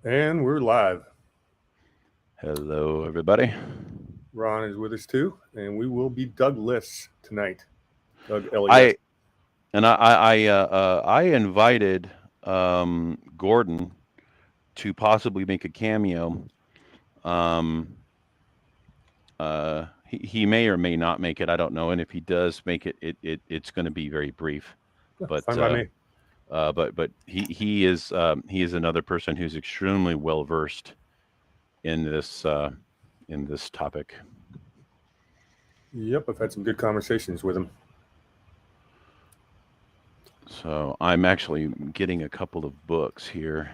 And we're live. Hello, everybody. Ron is with us too, and we will be Douglas tonight. Doug L-E-S. I I invited Gordon to possibly make a cameo. Um, he may or may not make it. I don't know. And if he does make it, it's going to be very brief. But Fine by me. he is another person who's extremely well versed in this topic. Yep, I've had some good conversations with him. So I'm actually getting a couple of books here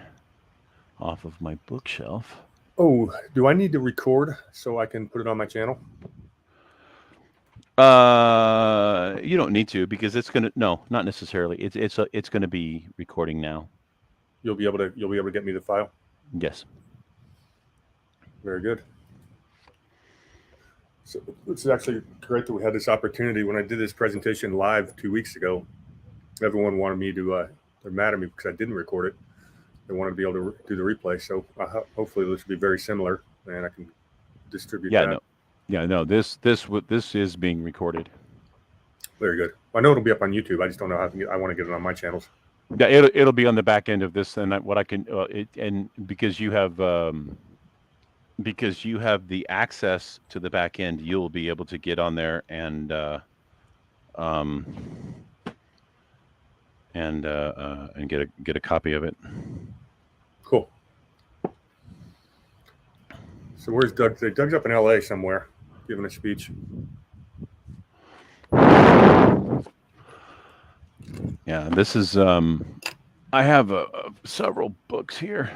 off of my bookshelf. Oh, do I need to record so I can put it on my channel? You don't need to because it's gonna. No, not necessarily. It's gonna be recording now. You'll be able to get me the file. Yes. Very good. So it's actually great that we had this opportunity. When I did this presentation live 2 weeks ago, everyone wanted me to. They're mad at me because I didn't record it. They wanted to be able to do the replay. So hopefully this will be very similar, and I can distribute Yeah. that. No. Yeah. No. This is being recorded. Very good. I know it'll be up on YouTube. I just don't know how to I want to get it on my channels. Yeah. It'll be on the back end of this, and what I can and because you have the access to the back end, you'll be able to get on there um and get a copy of it. Cool. So where's Doug? Doug's up in LA somewhere, giving a speech. Yeah. This is I have several books here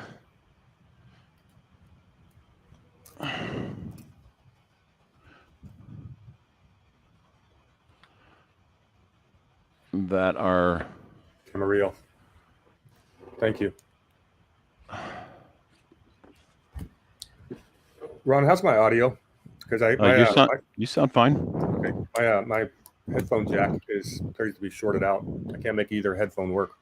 that are. Camarillo. Thank you. Ron, how's my audio? Because You sound fine. okay, my headphone jack is appears to be shorted out. I can't make either headphone work.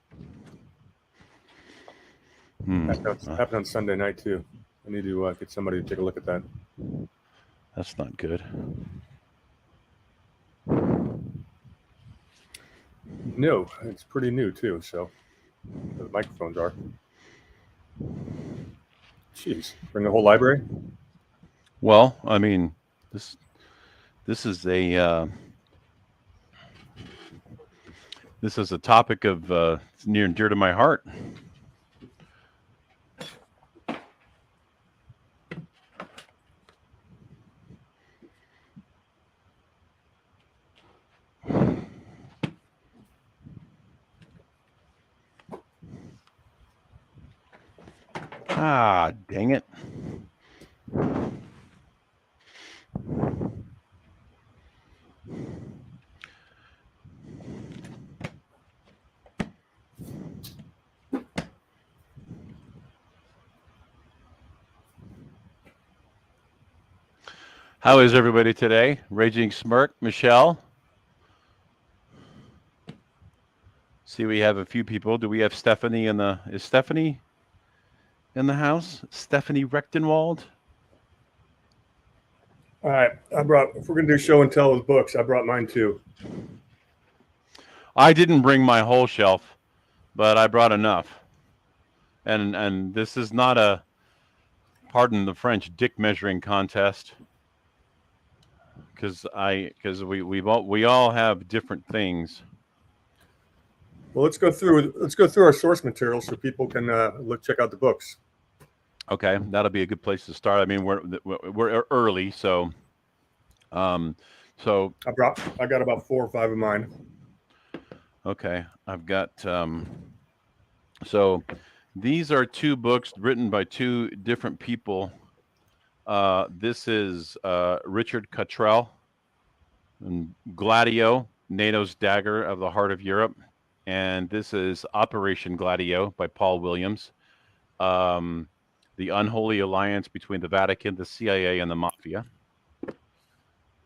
Hmm. Happened on Sunday night too. I need to get somebody to take a look at that. That's not good. No, it's pretty new too. So the microphones are. Jeez, bring the whole library. Well, I mean, this this is a this is a topic of it's near and dear to my heart. Ah, dang it. How is everybody today? Raging Smirk, Michelle. See, we have a few people. Do we have Stephanie in the? Is Stephanie in the house? Stephanie Rechtenwald. All right, I brought. If we're gonna do show and tell with books, I brought mine too. I didn't bring my whole shelf, but I brought enough. And this is not a, pardon the French, dick measuring contest. Because we all have different things. Well, let's go through our source material so people can check out the books. Okay, that'll be a good place to start. I mean, we're early, so um, so I got about 4 or 5 of mine. okay, I've got so these are two books written by two different people. This is Richard Cottrell and Gladio, NATO's Dagger of the Heart of Europe, and this is Operation Gladio by Paul Williams. Um, the unholy alliance between the Vatican, the CIA, and the mafia.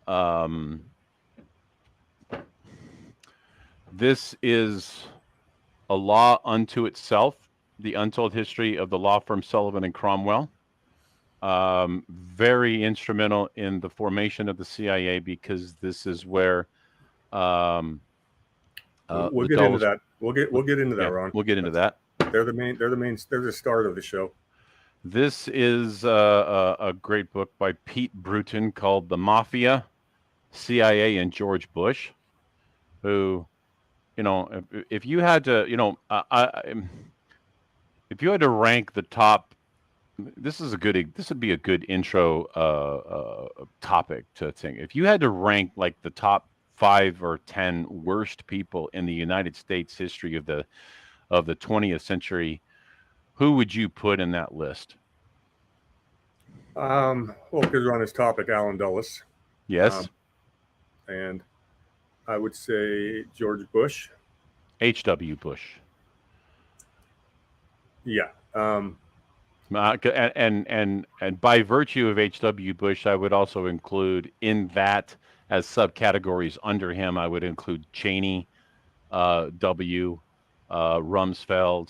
Um, this is a law unto itself. The Untold History of the Law Firm Sullivan and Cromwell. Very instrumental in the formation of the CIA because this is where We'll the get into Dulles. that. We'll get into that, Yeah, Ron. we'll get into that. They're the main. They're the start of the show. This is a great book by Pete Bruton called "The Mafia, CIA, and George Bush," who, if you had to, if you had to rank the top, this would be a good intro topic to think. If you had to rank like the top 5 or 10 worst people in the United States history of the 20th century, who would you put in that list? Well, because we're on this topic, Alan Dulles. Yes. And I would say George Bush. H.W. Bush. Yeah. And by virtue of H.W. Bush, I would also include in that as subcategories under him. I would include Cheney, W, Rumsfeld,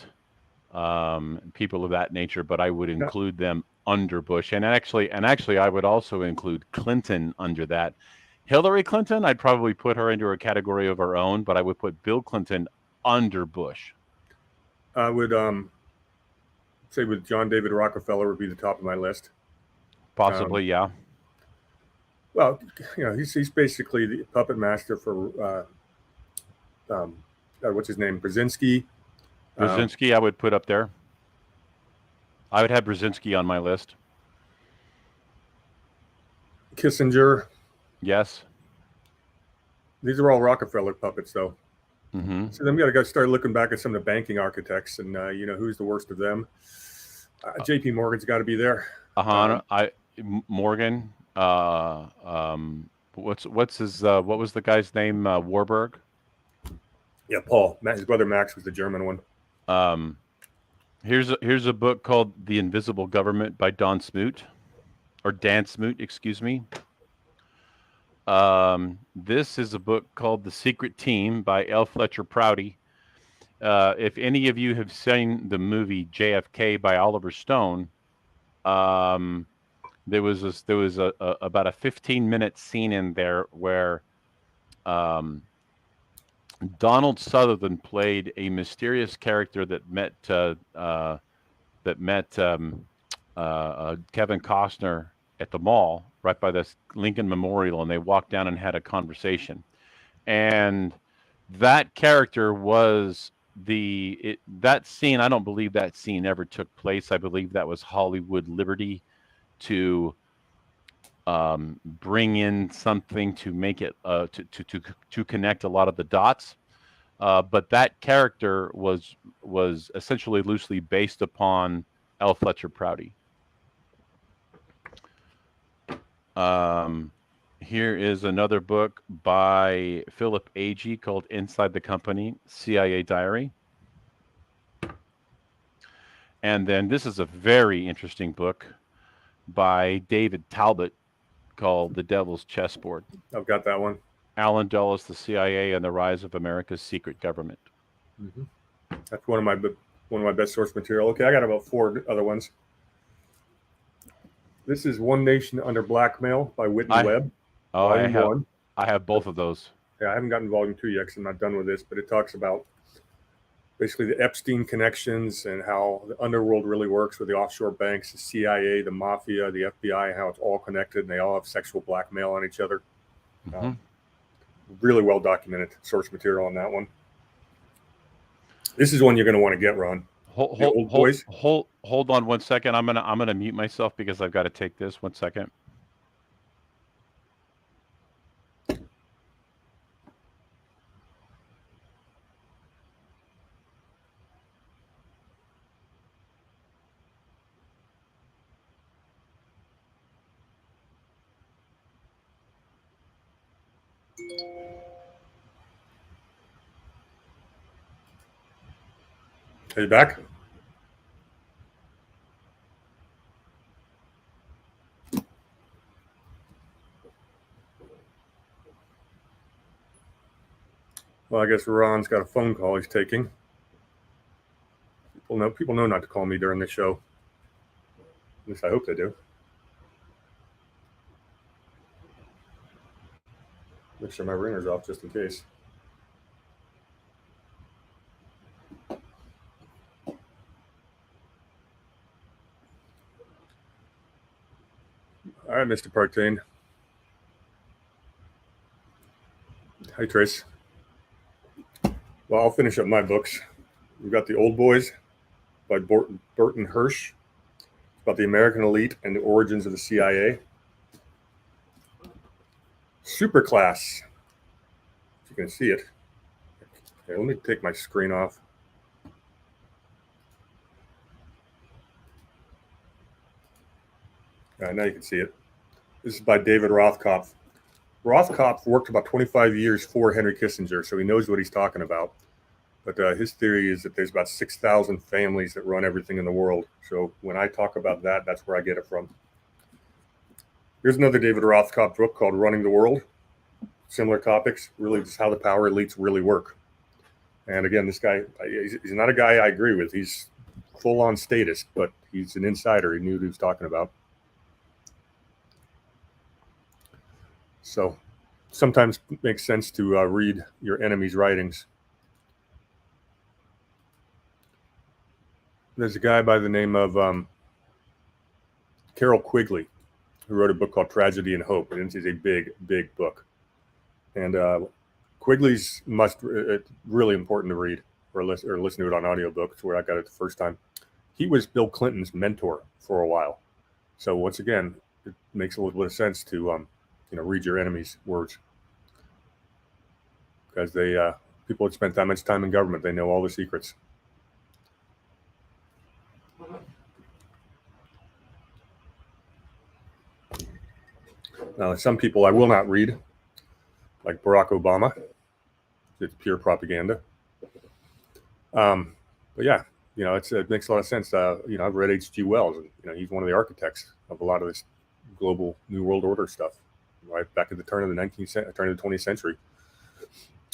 people of that nature. But I would include them under Bush, and actually, I would also include Clinton under that. Hillary Clinton, I'd probably put her into a category of her own, but I would put Bill Clinton under Bush. I would say with John David Rockefeller would be the top of my list. Possibly, yeah. Well, he's basically the puppet master for what's his name, Brzezinski. Brzezinski, I would put up there. I would have Brzezinski on my list. Kissinger. Yes. These are all Rockefeller puppets, though. Mm-hmm. So then we got to start looking back at some of the banking architects, and who's the worst of them. J.P. Morgan's got to be there. Morgan. What's his? What was the guy's name? Warburg. Yeah, Paul. His brother Max was the German one. Here's a book called The Invisible Government by Dan Smoot, excuse me. This is a book called The Secret Team by L. Fletcher Prouty. If any of you have seen the movie JFK by Oliver Stone, there was about a 15-minute scene in there where Donald Sutherland played a mysterious character that met Kevin Costner at the mall right by this Lincoln Memorial, and they walked down and had a conversation. And that character was that scene. I don't believe that scene ever took place. I believe that was Hollywood liberty to bring in something to make it to connect a lot of the dots. But that character was essentially loosely based upon L. Fletcher Prouty. Here is another book by Philip Agee called Inside the Company, CIA Diary. And then this is a very interesting book by David Talbot called The Devil's Chessboard. I've got that one. Alan Dulles, the CIA, and the Rise of America's Secret Government. Mm-hmm. That's one of my best source material. Okay, I got about 4 other ones. This is One Nation Under Blackmail by Whitney Webb. Oh, I have both of those. Yeah, I haven't gotten volume 2 yet because I'm not done with this, but it talks about basically the Epstein connections and how the underworld really works with the offshore banks, the CIA, the mafia, the FBI, how it's all connected and they all have sexual blackmail on each other. Mm-hmm. Really well documented source material on that one. This is one you're going to want to get, Ron. Hold on 1 second. I'm gonna mute myself because I've got to take this 1 second. Are you back? Well, I guess Ron's got a phone call he's taking. People know not to call me during the show. At least I hope they do. Make sure my ringer's off just in case. All right, Mr. Partain. Hi, Trace. Well, I'll finish up my books. We've got The Old Boys by Burton Hirsch. It's about the American elite and the origins of the CIA. Superclass. If you can see it. Okay, let me take my screen off. Now you can see it. This is by David Rothkopf. Rothkopf worked about 25 years for Henry Kissinger, so he knows what he's talking about. But his theory is that there's about 6,000 families that run everything in the world. So when I talk about that, that's where I get it from. Here's another David Rothkopf book called Running the World. Similar topics, really just how the power elites really work. And again, this guy, he's not a guy I agree with. He's full-on statist, but he's an insider. He knew what he was talking about. So sometimes it makes sense to read your enemy's writings. There's a guy by the name of Carol Quigley who wrote a book called Tragedy and Hope. And it's a big, big book. And Quigley's really important to read or listen to it on audiobook. It's where I got it the first time. He was Bill Clinton's mentor for a while. So once again, it makes a little bit of sense to read your enemy's words, because people that spent that much time in government, they know all the secrets. Now, some people I will not read, like Barack Obama. It's pure propaganda. But yeah, it makes a lot of sense. I've read H.G. Wells, and he's one of the architects of a lot of this global New World Order stuff, right back at the turn of the 20th century.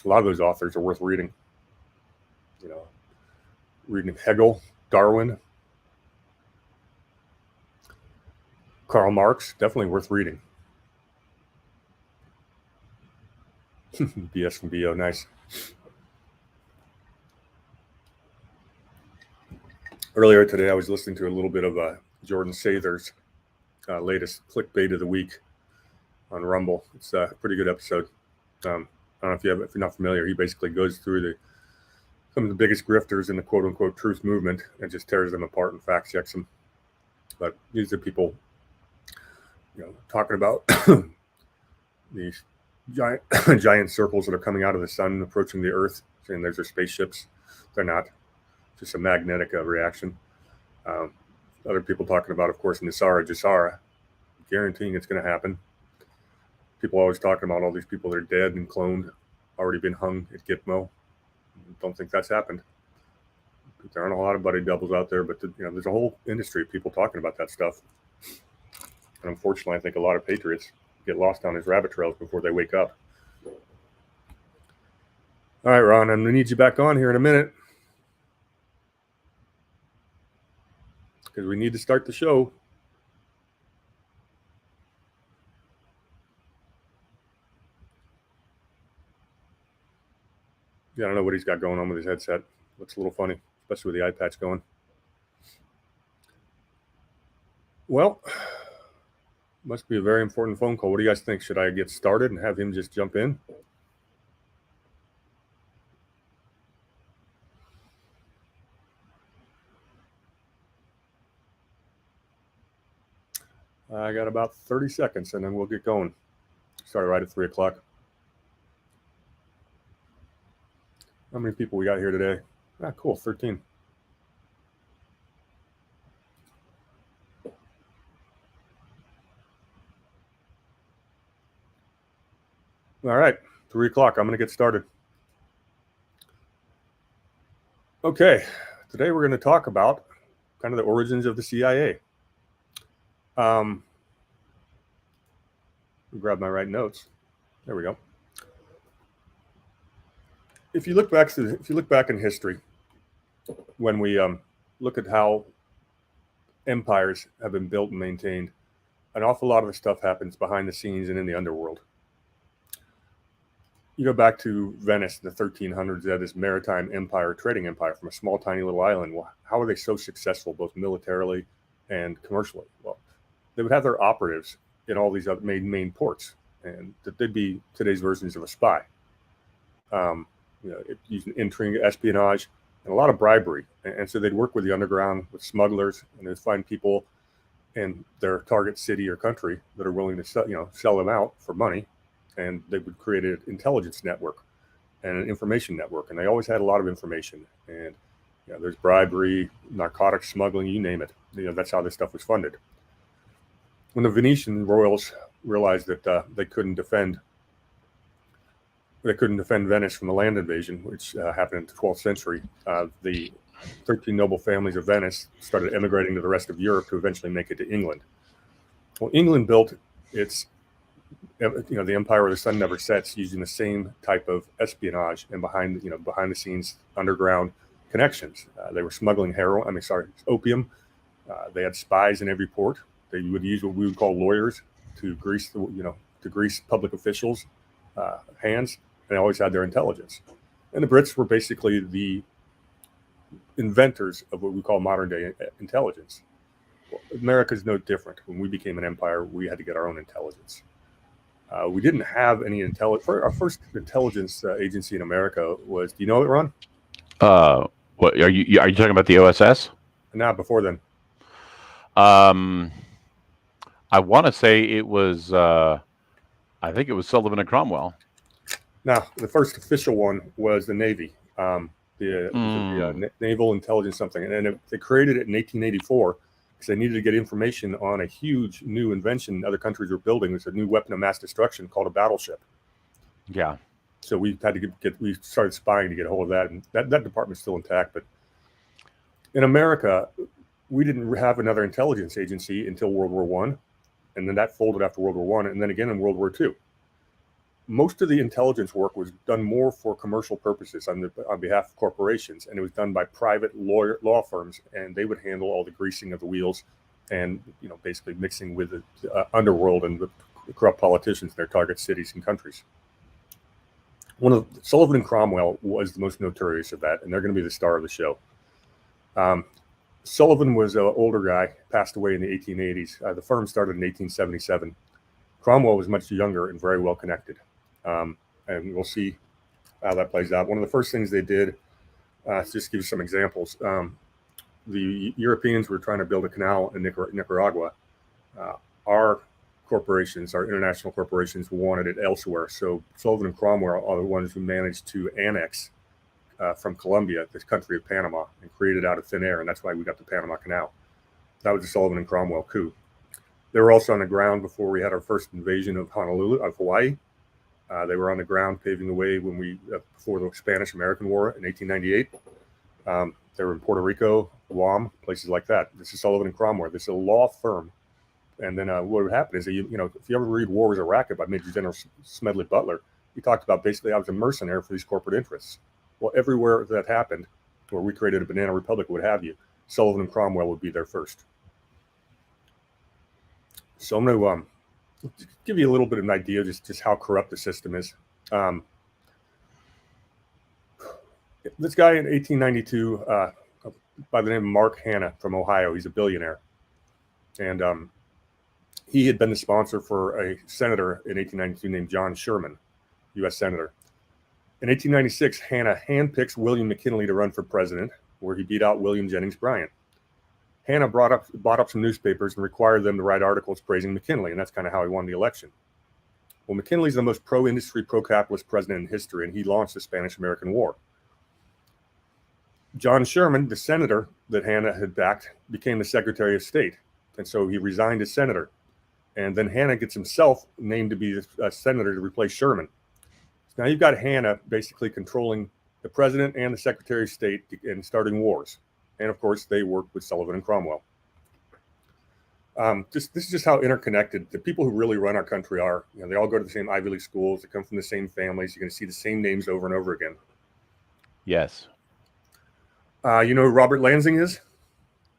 A lot of those authors are worth reading. Reading Hegel, Darwin, Karl Marx, definitely worth reading. BS from BO, nice. Earlier today, I was listening to a little bit of Jordan Sather's latest clickbait of the week on Rumble. It's a pretty good episode. I don't know if you're not familiar. He basically goes through some of the biggest grifters in the quote unquote truth movement and just tears them apart and fact checks them. But these are people, talking about these giant circles that are coming out of the sun, approaching the Earth, saying there's their spaceships. They're not. Just a magnetic reaction. Other people talking about, of course, Nisara Jasara, guaranteeing it's going to happen. People always talking about all these people that are dead and cloned, already been hung at Gitmo. Don't think that's happened. There aren't a lot of buddy doubles out there, but there's a whole industry of people talking about that stuff. And unfortunately, I think a lot of patriots get lost down these rabbit trails before they wake up. All right, Ron, I'm going to need you back on here in a minute, because we need to start the show. Yeah, I don't know what he's got going on with his headset. Looks a little funny, especially with the eye patch going. Well, must be a very important phone call. What do you guys think? Should I get started and have him just jump in? I got about 30 seconds and then we'll get going. Start right at 3 o'clock. How many people we got here today? Cool, 13. All right, 3 o'clock. I'm going to get started. Okay, today we're going to talk about kind of the origins of the CIA. Grab my right notes. There we go. If you look back in history, when we look at how empires have been built and maintained, an awful lot of the stuff happens behind the scenes and in the underworld. You go back to Venice in the 1300s, they had this maritime empire, trading empire from a small, tiny little island. Well, how were they so successful, both militarily and commercially? Well, they would have their operatives in all these other main ports, and they'd be today's versions of a spy. Using intrigue, espionage, and a lot of bribery. And so they'd work with the underground, with smugglers, and they'd find people in their target city or country that are willing to sell them out for money. And they would create an intelligence network and an information network. And they always had a lot of information. And there's bribery, narcotics smuggling, you name it. That's how this stuff was funded. When the Venetian royals realized that they couldn't defend Venice from the land invasion, which happened in the 12th century, the 13 noble families of Venice started emigrating to the rest of Europe to eventually make it to England. Well, England built its the empire where the sun never sets, using the same type of espionage and behind the scenes underground connections. They were smuggling opium. They had spies in every port. They would use what we would call lawyers to grease public officials' hands. And they always had their intelligence. And the Brits were basically the inventors of what we call modern day intelligence. Well, America's no different. When we became an empire, we had to get our own intelligence. We didn't have any intelligence. Our first intelligence agency in America was, do you know it, Ron? What are you talking about, the OSS? No, before then. I want to say it was, I think it was Sullivan and Cromwell. Now, the first official one was the Navy, the Naval Intelligence something. And then they created it in 1884 because they needed to get information on a huge new invention other countries were building. It's a new weapon of mass destruction called a battleship. Yeah. So we had to we started spying to get a hold of that. And that department's still intact. But in America, we didn't have another intelligence agency until World War I. And then that folded after World War I. And then again in World War II. Most of the intelligence work was done more for commercial purposes on behalf of corporations, and it was done by private law firms, and they would handle all the greasing of the wheels and basically mixing with the underworld and the corrupt politicians in their target cities and countries. Sullivan and Cromwell was the most notorious of that, and they're going to be the star of the show. Sullivan was an older guy, passed away in the 1880s. The firm started in 1877. Cromwell was much younger and very well connected. And we'll see how that plays out. One of the first things they did, just give you some examples. The Europeans were trying to build a canal in Nicaragua. Our corporations, our international corporations, wanted it elsewhere. So Sullivan and Cromwell are the ones who managed to annex from Colombia this country of Panama and create it out of thin air. And that's why we got the Panama Canal. That was the Sullivan and Cromwell coup. They were also on the ground before we had our first invasion of Hawaii. They were on the ground paving the way before the Spanish-American War in 1898. They were in Puerto Rico, Guam, places like that. This is Sullivan and Cromwell. This is a law firm. And then what would happen is, if you ever read War Was a Racket by Major General Smedley Butler, he talked about basically I was a mercenary for these corporate interests. Well, everywhere that happened, where we created a banana republic, what have you, Sullivan and Cromwell would be there first. So I'm going to give you a little bit of an idea of just how corrupt the system is. This guy in 1892 by the name of Mark Hanna from Ohio, he's a billionaire. And he had been the sponsor for a senator in 1892 named John Sherman, U.S. Senator. In 1896, Hanna handpicks William McKinley to run for president, where he beat out William Jennings Bryan. Hanna bought up some newspapers and required them to write articles praising McKinley, and that's kind of how he won the election. Well, McKinley's the most pro-industry, pro-capitalist president in history, and he launched the Spanish-American War. John Sherman, the senator that Hanna had backed, became the Secretary of State, and so he resigned as senator. And then Hanna gets himself named to be a senator to replace Sherman. So now you've got Hanna basically controlling the president and the Secretary of State and starting wars. And of course, they worked with Sullivan and Cromwell. This is just how interconnected the people who really run our country are. They all go to the same Ivy League schools. They come from the same families. You're going to see the same names over and over again. Yes. You know who Robert Lansing is?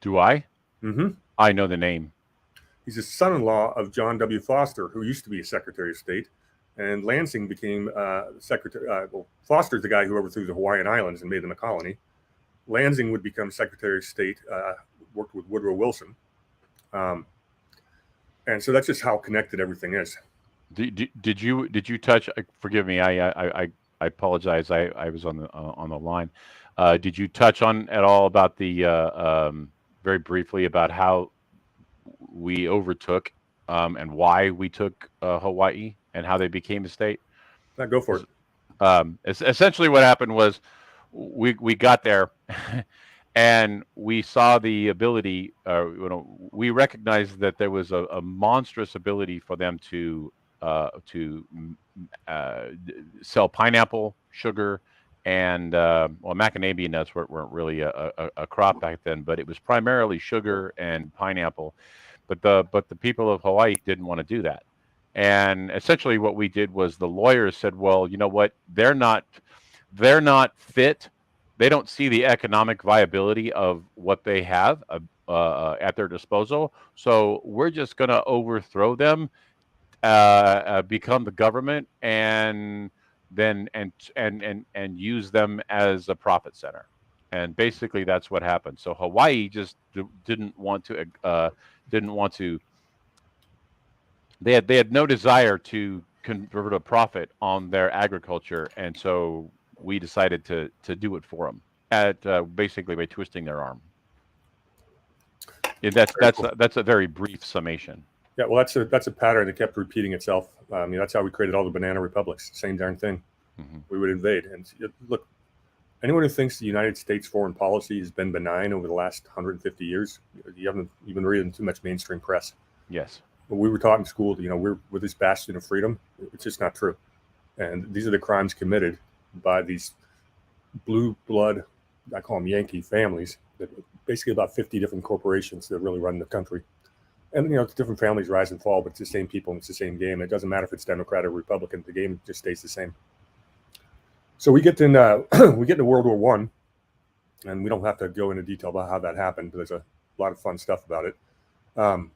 Do I? Mm-hmm. I know the name. He's a son-in-law of John W. Foster, who used to be a Secretary of State, and Lansing became Secretary. Well, Foster's the guy who overthrew the Hawaiian Islands and made them a colony. Lansing would become Secretary of State, worked with Woodrow Wilson, and so that's just how connected everything is. Did you touch? Forgive me. I apologize. I was on the line. Did you touch on at all about the very briefly about how we overtook and why we took Hawaii and how they became a state? Now go for it. Essentially, what happened was we got there, and we saw the ability. We recognized that there was a monstrous ability for them to sell pineapple, sugar, and macadamia nuts weren't really a crop back then, but it was primarily sugar and pineapple. But the people of Hawaii didn't want to do that. And essentially what we did was the lawyers said, well, you know what? They're not fit. They don't see the economic viability of what they have at their disposal. So we're just going to overthrow them, become the government, and then and use them as a profit center. And basically that's what happened. So Hawaii just didn't want to. They had no desire to convert a profit on their agriculture, and so we decided to do it for them at basically by twisting their arm. Yeah, that's a very brief summation. Yeah, well, that's a pattern that kept repeating itself. That's how we created all the banana republics. Same darn thing. Mm-hmm. We would invade. And look, anyone who thinks the United States foreign policy has been benign over the last 150 years, you haven't been reading too much mainstream press. Yes. When we were taught in school, we're this bastion of freedom. It's just not true. And these are the crimes committed by these blue blood, I call them Yankee families, that basically about 50 different corporations that really run the country. And, different families rise and fall, but it's the same people and it's the same game. It doesn't matter if it's Democrat or Republican. The game just stays the same. So we get into World War I, and we don't have to go into detail about how that happened, but there's a lot of fun stuff about it. All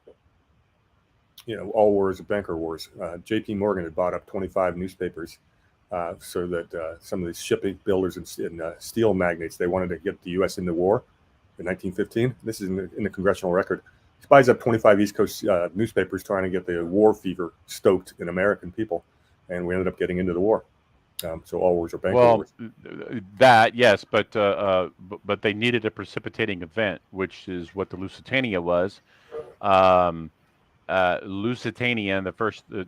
wars are banker wars. J.P. Morgan had bought up 25 newspapers so that some of these shipping builders and steel magnates, they wanted to get the U.S. into war in 1915. This is in the congressional record. He buys up 25 East Coast newspapers trying to get the war fever stoked in American people, and we ended up getting into the war. So all wars are banker wars. That yes, but they needed a precipitating event, which is what the Lusitania was. Lusitania, and the first, the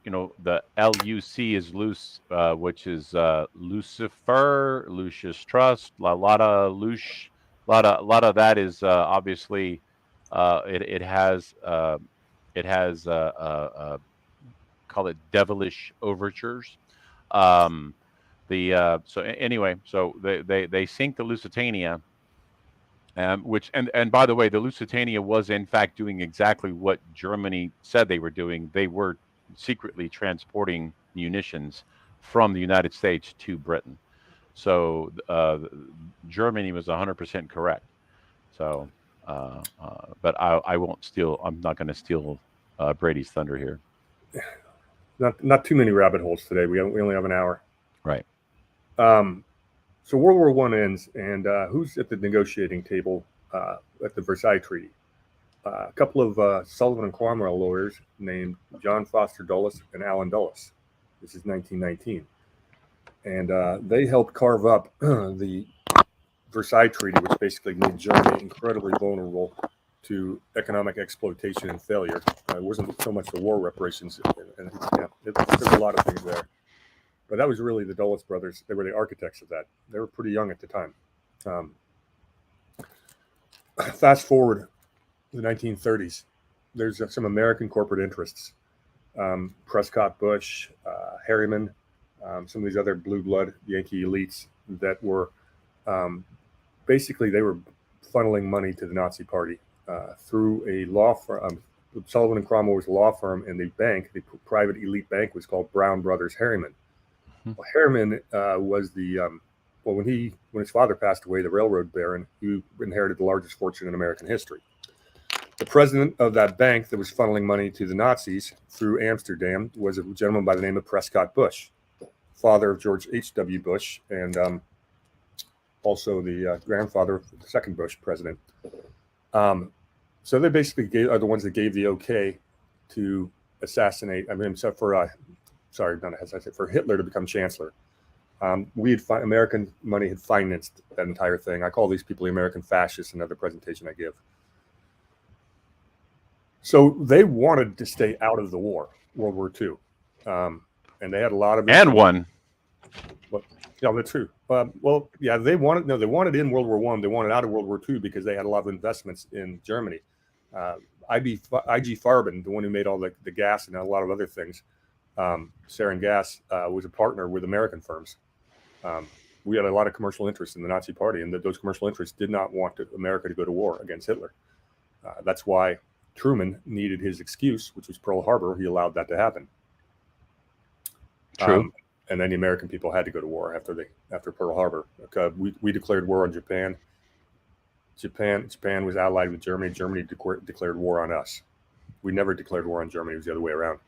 LUC is loose, which is Lucifer, Lucius Trust, a lot of that is obviously it has call it devilish overtures. So anyway, so they sink the Lusitania. Which and by the way, the Lusitania was in fact doing exactly what Germany said they were doing. They were secretly transporting munitions from the United States to Britain. So Germany was 100% correct. So, but I won't steal. I'm not going to steal Brady's thunder here. Not too many rabbit holes today. We only have an hour. Right. So World War I ends, and who's at the negotiating table at the Versailles Treaty? A couple of Sullivan and Cromwell lawyers named John Foster Dulles and Allen Dulles. This is 1919. And they helped carve up the Versailles Treaty, which basically made Germany incredibly vulnerable to economic exploitation and failure. It wasn't so much the war reparations, and there's a lot of things there. But that was really the Dulles brothers. They were the architects of that. They were pretty young at the time. Fast forward to the 1930s. There's some American corporate interests. Prescott Bush, Harriman, some of these other blue blood Yankee elites that were basically they were funneling money to the Nazi Party through a law firm. Sullivan and Cromwell was a law firm, and the bank, the private elite bank, was called Brown Brothers Harriman. Well, Harriman was when his father passed away, the railroad baron, who inherited the largest fortune in American history. The president of that bank that was funneling money to the Nazis through Amsterdam was a gentleman by the name of Prescott Bush, father of George H.W. Bush, and also the grandfather of the second Bush president. So they basically are the ones that gave the okay to assassinate. I mean, except for for Hitler to become chancellor. American money had financed that entire thing. I call these people the American fascists. Another presentation I give. So they wanted to stay out of the war, World War II, and they had a lot of and won. Well, yeah, that's true. Well, yeah, they wanted in World War I. They wanted out of World War II because they had a lot of investments in Germany. IG Farben, the one who made all the gas and a lot of other things, sarin gas, was a partner with American firms. We had a lot of commercial interests in the Nazi Party, and those commercial interests did not want America to go to war against Hitler. That's why Truman needed his excuse, which was Pearl Harbor. He allowed that to happen. True. And then the American people had to go to war after Pearl Harbor. We declared war on Japan. Japan was allied with Germany. Germany declared war on us. We never declared war on Germany. It was the other way around.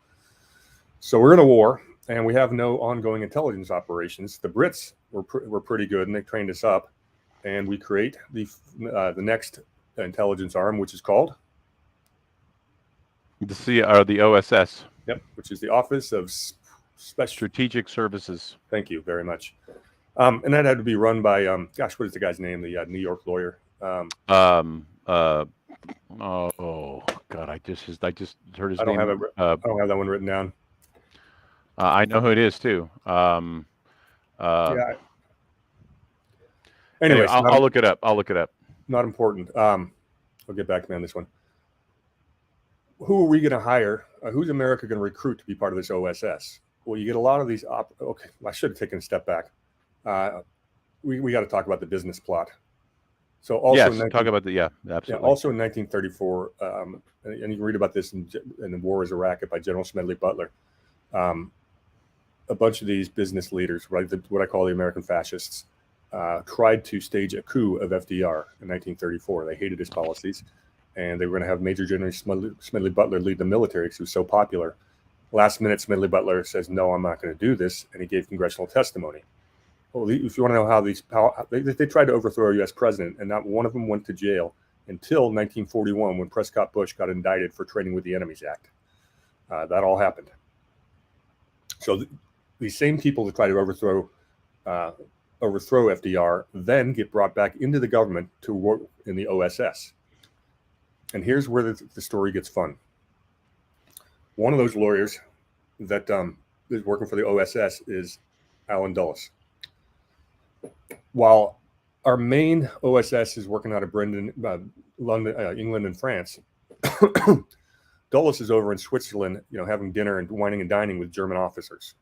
So we're in a war, and we have no ongoing intelligence operations. The Brits were pretty good, and they trained us up. And we create the next intelligence arm, which is called the OSS. Yep, which is the Office of Strategic Services. Thank you very much. And that had to be run by what is the guy's name? The New York lawyer. Oh God, I just heard his name. I don't have that one written down. I know who it is too. Yeah. Anyway, I'll look it up. Not important. I'll get back to me on this one. Who are we going to hire? Who's America going to recruit to be part of this OSS? Well, you get a lot of these. Okay, I should have taken a step back. We got to talk about the business plot. So also, talk about absolutely. Yeah, also in 1934, and you can read about this in The War is a Racket by General Smedley Butler. A bunch of these business leaders, right, what I call the American fascists, tried to stage a coup of FDR in 1934. They hated his policies, and they were going to have Major General Smedley Butler lead the military because he was so popular. Last minute, Smedley Butler says, "No, I'm not going to do this," and he gave congressional testimony. Well, if you want to know how they tried to overthrow a U.S. president, and not one of them went to jail until 1941 when Prescott Bush got indicted for trading with the Enemies Act. That all happened. So these same people that try to overthrow FDR then get brought back into the government to work in the OSS. And here's where the story gets fun. One of those lawyers that is working for the OSS is Alan Dulles. While our main OSS is working out of London, England, and France, Dulles is over in Switzerland, having dinner and wining and dining with German officers.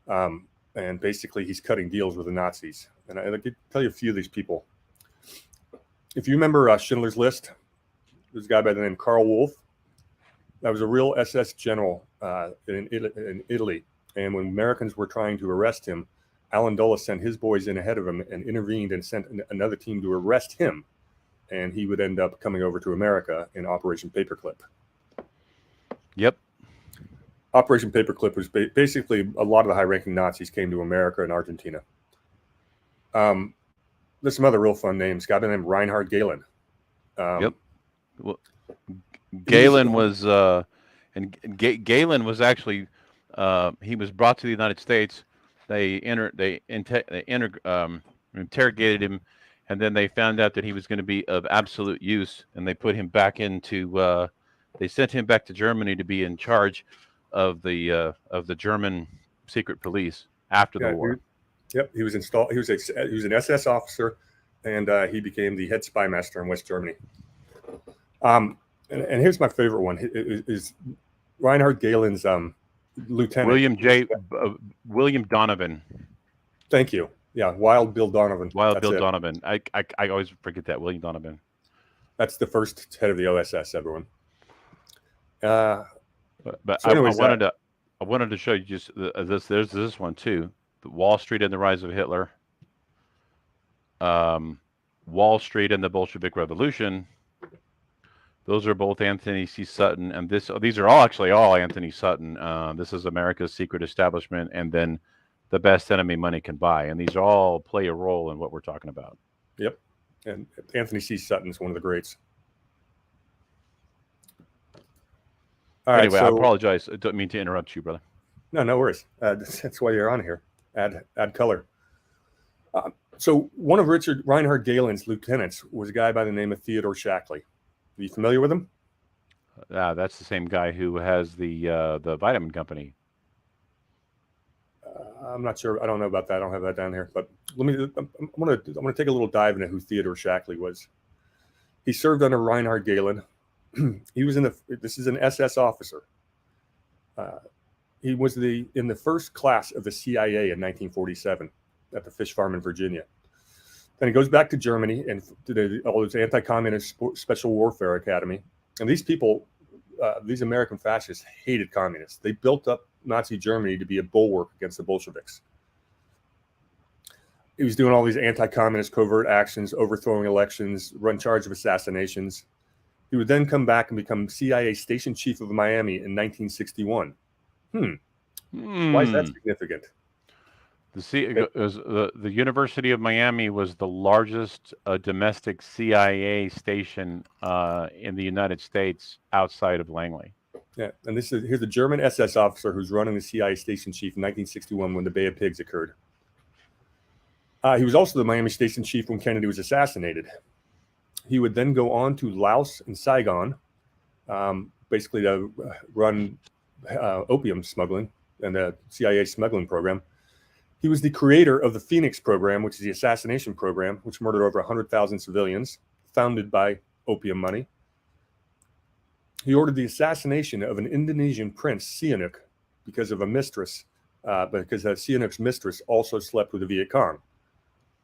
And basically, he's cutting deals with the Nazis. And I could tell you a few of these people. If you remember Schindler's List, there's a guy by the name Karl Wolff. That was a real SS general in Italy. And when Americans were trying to arrest him, Alan Dulles sent his boys in ahead of him and intervened and sent another team to arrest him. And he would end up coming over to America in Operation Paperclip. Yep. Operation Paperclip was basically a lot of the high-ranking Nazis came to America and Argentina. There's some other real fun names. Guy by the name Reinhard Gehlen. Yep. Well, Gehlen was, Gehlen was actually, he was brought to the United States. They interrogated him, and then they found out that he was going to be of absolute use, and they put him back into. They sent him back to Germany to be in charge of the German secret police after the war. He was installed. He was an SS officer, and he became the head spy master in West Germany. And here's my favorite one: is Reinhard Gehlen's lieutenant William Donovan. Thank you. Yeah, Wild Bill Donovan. Donovan. I always forget that William Donovan. That's the first head of the OSS. Everyone. But so anyways, I wanted to show you just this. There's this one too. The Wall Street and the Rise of Hitler. Wall Street and the Bolshevik Revolution. Those are both Anthony C. Sutton, and these are all Anthony Sutton. This is America's Secret Establishment, and then The Best Enemy Money Can Buy, and these all play a role in what we're talking about. Yep, and Anthony C. Sutton is one of the greats. All right, Anyway, I so apologize. I don't mean to interrupt you, brother. no worries. That's why you're on here. Add color. So one of Richard Reinhard Galen's lieutenants was a guy by the name of Theodore Shackley. Are you familiar with him? That's the same guy who has the vitamin company. I'm not sure. I don't know about that. I don't have that down here. But I'm gonna take a little dive into who Theodore Shackley was. He served under Reinhard Galen. He was this is an SS officer. He was in the first class of the CIA in 1947 at the fish farm in Virginia. Then he goes back to Germany and to all those anti-communist special warfare academy. And these people, these American fascists, hated communists. They built up Nazi Germany to be a bulwark against the Bolsheviks. He was doing all these anti-communist covert actions, overthrowing elections, run charge of assassinations. He would then come back and become CIA station chief of Miami in 1961. Why is that significant? The University of Miami was the largest domestic CIA station in the United States outside of Langley. Yeah, and here's the German SS officer who's running the CIA station chief in 1961 when the Bay of Pigs occurred. He was also the Miami station chief when Kennedy was assassinated. He would then go on to Laos and Saigon, basically to run opium smuggling and the CIA smuggling program. He was the creator of the Phoenix program, which is the assassination program, which murdered over 100,000 civilians, founded by opium money. He ordered the assassination of an Indonesian prince, Sihanouk, because of a mistress, because Sihanouk's mistress also slept with the Viet Cong.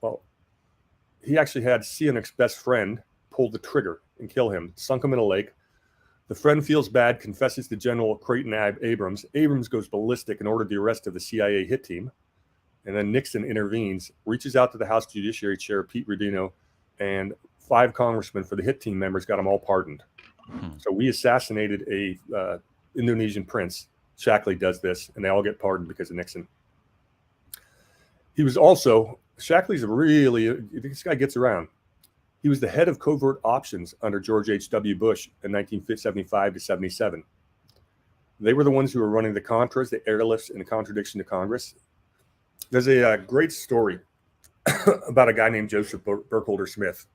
Well, he actually had Sihanouk's best friend pull the trigger and kill him, sunk him in a lake. The friend feels bad, confesses to General Creighton Abrams. Abrams goes ballistic and ordered the arrest of the CIA hit team. And then Nixon intervenes, reaches out to the House Judiciary Chair, Pete Rodino, and 5 congressmen for the hit team members got them all pardoned. So we assassinated a Indonesian prince. Shackley does this, and they all get pardoned because of Nixon. He was also, Shackley's this guy gets around. He was the head of covert options under George H.W. Bush in 1975 to 77. They were the ones who were running the Contras, the airlifts, in contradiction to Congress. There's a great story about a guy named Joseph Burkholder Smith.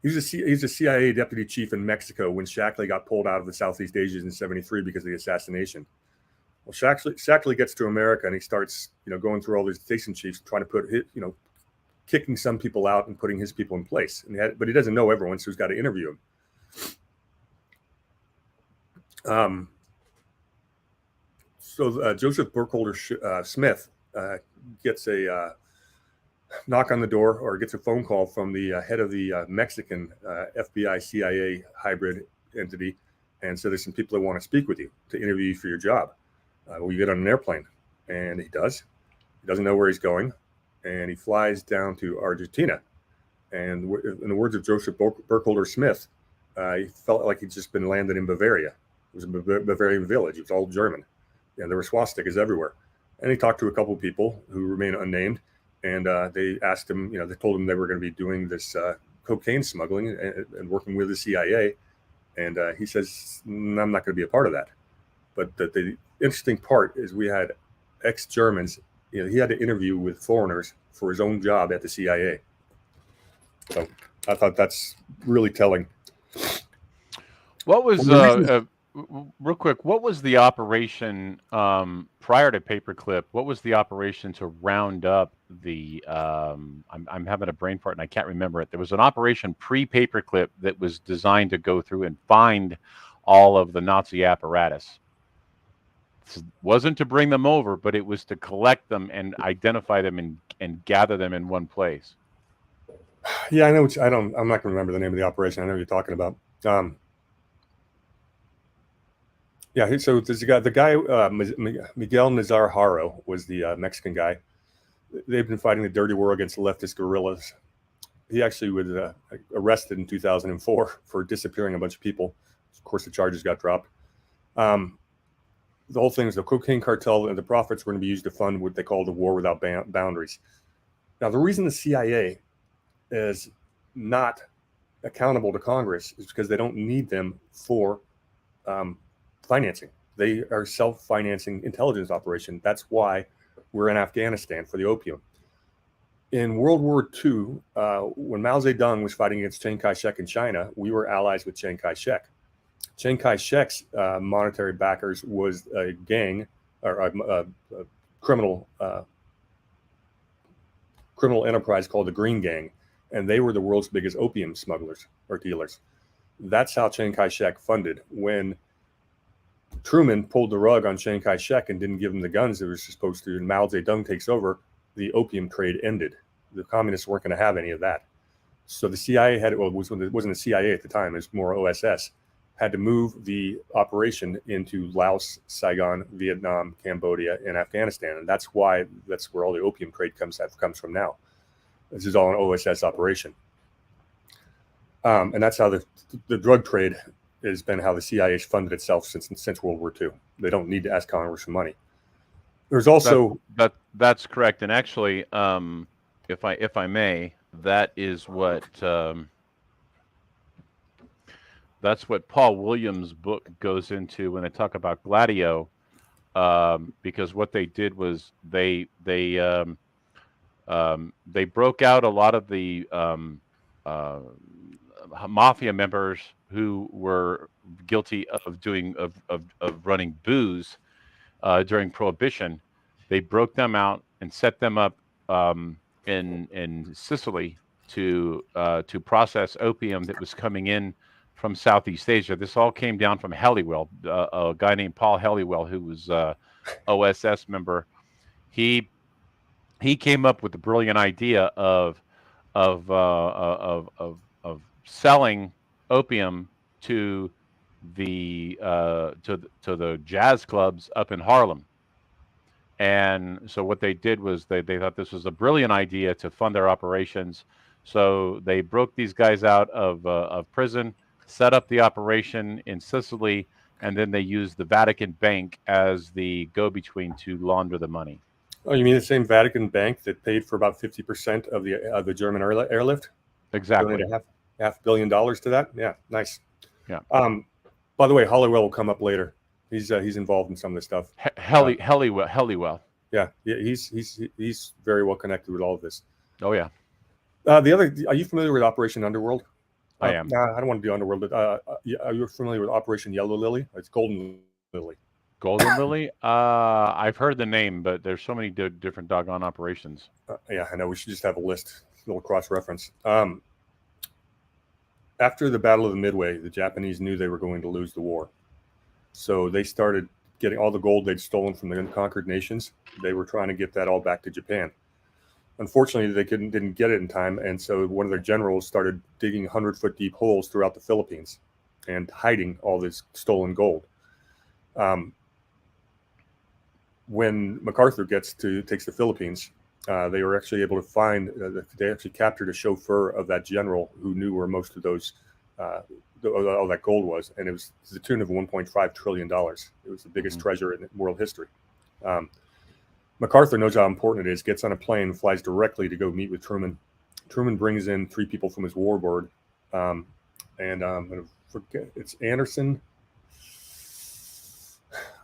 He's a CIA deputy chief in Mexico when Shackley got pulled out of the Southeast Asia in 73 because of the assassination. Well, Shackley gets to America and he starts, going through all these station chiefs, trying to put kicking some people out and putting his people in place. But he doesn't know everyone, so he's got to interview them. So Joseph Burkholder Smith gets a knock on the door, or gets a phone call from the head of the Mexican FBI CIA hybrid entity, and so there's some people that want to speak with you to interview you for your job. Will you get on an airplane? And he does. He doesn't know where he's going, and he flies down to Argentina. And in the words of Joseph Burkholder Smith, he felt like he'd just been landed in Bavaria. It was a Bavarian village. It was all German. And there were swastikas everywhere. And he talked to a couple of people who remain unnamed. And they asked him, they told him they were going to be doing this cocaine smuggling and working with the CIA. And he says, I'm not going to be a part of that. But the interesting part is we had ex-Germans. He had to interview with foreigners for his own job at the CIA. So I thought that's really telling. What was real quick? What was the operation prior to Paperclip? What was the operation to round up the? I'm having a brain fart and I can't remember it. There was an operation pre-Paperclip that was designed to go through and find all of the Nazi apparatus. It wasn't to bring them over, but it was to collect them and identify them and gather them in one place. Yeah, I know. I'm not going to remember the name of the operation. I know what you're talking about. Yeah, so there's the guy Miguel Nazar Haro was the Mexican guy. They've been fighting the dirty war against the leftist guerrillas. he actually was arrested in 2004 for disappearing a bunch of people. Of course, the charges got dropped. The whole thing is the cocaine cartel and the profits were going to be used to fund what they call the war without boundaries. Now, the reason the CIA is not accountable to Congress is because they don't need them for financing. They are self-financing intelligence operation. That's why we're in Afghanistan for the opium. In World War II, when Mao Zedong was fighting against Chiang Kai-shek in China, we were allies with Chiang Kai-shek. Chiang Kai-shek's monetary backers was a gang or a criminal enterprise called the Green Gang, and they were the world's biggest opium smugglers or dealers. That's how Chiang Kai-shek funded. When Truman pulled the rug on Chiang Kai-shek and didn't give him the guns that was supposed to, and Mao Zedong takes over, the opium trade ended. The communists weren't going to have any of that. So the CIA it wasn't the CIA at the time, it was more OSS, had to move the operation into Laos, Saigon, Vietnam, Cambodia, and Afghanistan. And that's where all the opium trade comes from now. This is all an OSS operation. And that's how the drug trade has been how the CIA has funded itself since World War II. They don't need to ask Congress for money. There's also that's correct. And actually, if I may, that is what that's what Paul Williams' book goes into when they talk about Gladio, because what they did was they broke out a lot of the mafia members who were guilty of running booze during Prohibition. They broke them out and set them up in Sicily to process opium that was coming in from Southeast Asia. This all came down from Helliwell, a guy named Paul Helliwell, who was OSS member. He came up with the brilliant idea of selling opium to the jazz clubs up in Harlem. And so what they did was they thought this was a brilliant idea to fund their operations. So they broke these guys out of prison, set up the operation in Sicily, and then they used the Vatican Bank as the go-between to launder the money. Oh, you mean the same Vatican Bank that paid for about 50% of the German airlift? Exactly. Donated $500 million to that. Yeah, nice. Yeah. By the way, Hollowell will come up later. He's involved in some of this stuff. Helliwell. Yeah, he's very well connected with all of this. Oh yeah. Are you familiar with Operation Underworld? I am. I don't want to do Underworld, but are you familiar with Operation Yellow Lily? It's Golden Lily. Golden Lily? I've heard the name, but there's so many different doggone operations. Yeah, I know. We should just have a list, a little cross-reference. After the Battle of the Midway, the Japanese knew they were going to lose the war. So they started getting all the gold they'd stolen from the unconquered nations. They were trying to get that all back to Japan. Unfortunately, they didn't get it in time, and so one of their generals started digging 100-foot deep holes throughout the Philippines and hiding all this stolen gold. When MacArthur takes the Philippines, they were actually able to find. They actually captured a chauffeur of that general who knew where most of those all that gold was, and it was to the tune of $1.5 trillion. It was the biggest treasure in world history. MacArthur knows how important it is, gets on a plane, flies directly to go meet with Truman. Truman brings in 3 people from his war board, and I'm going to forget, it's Anderson.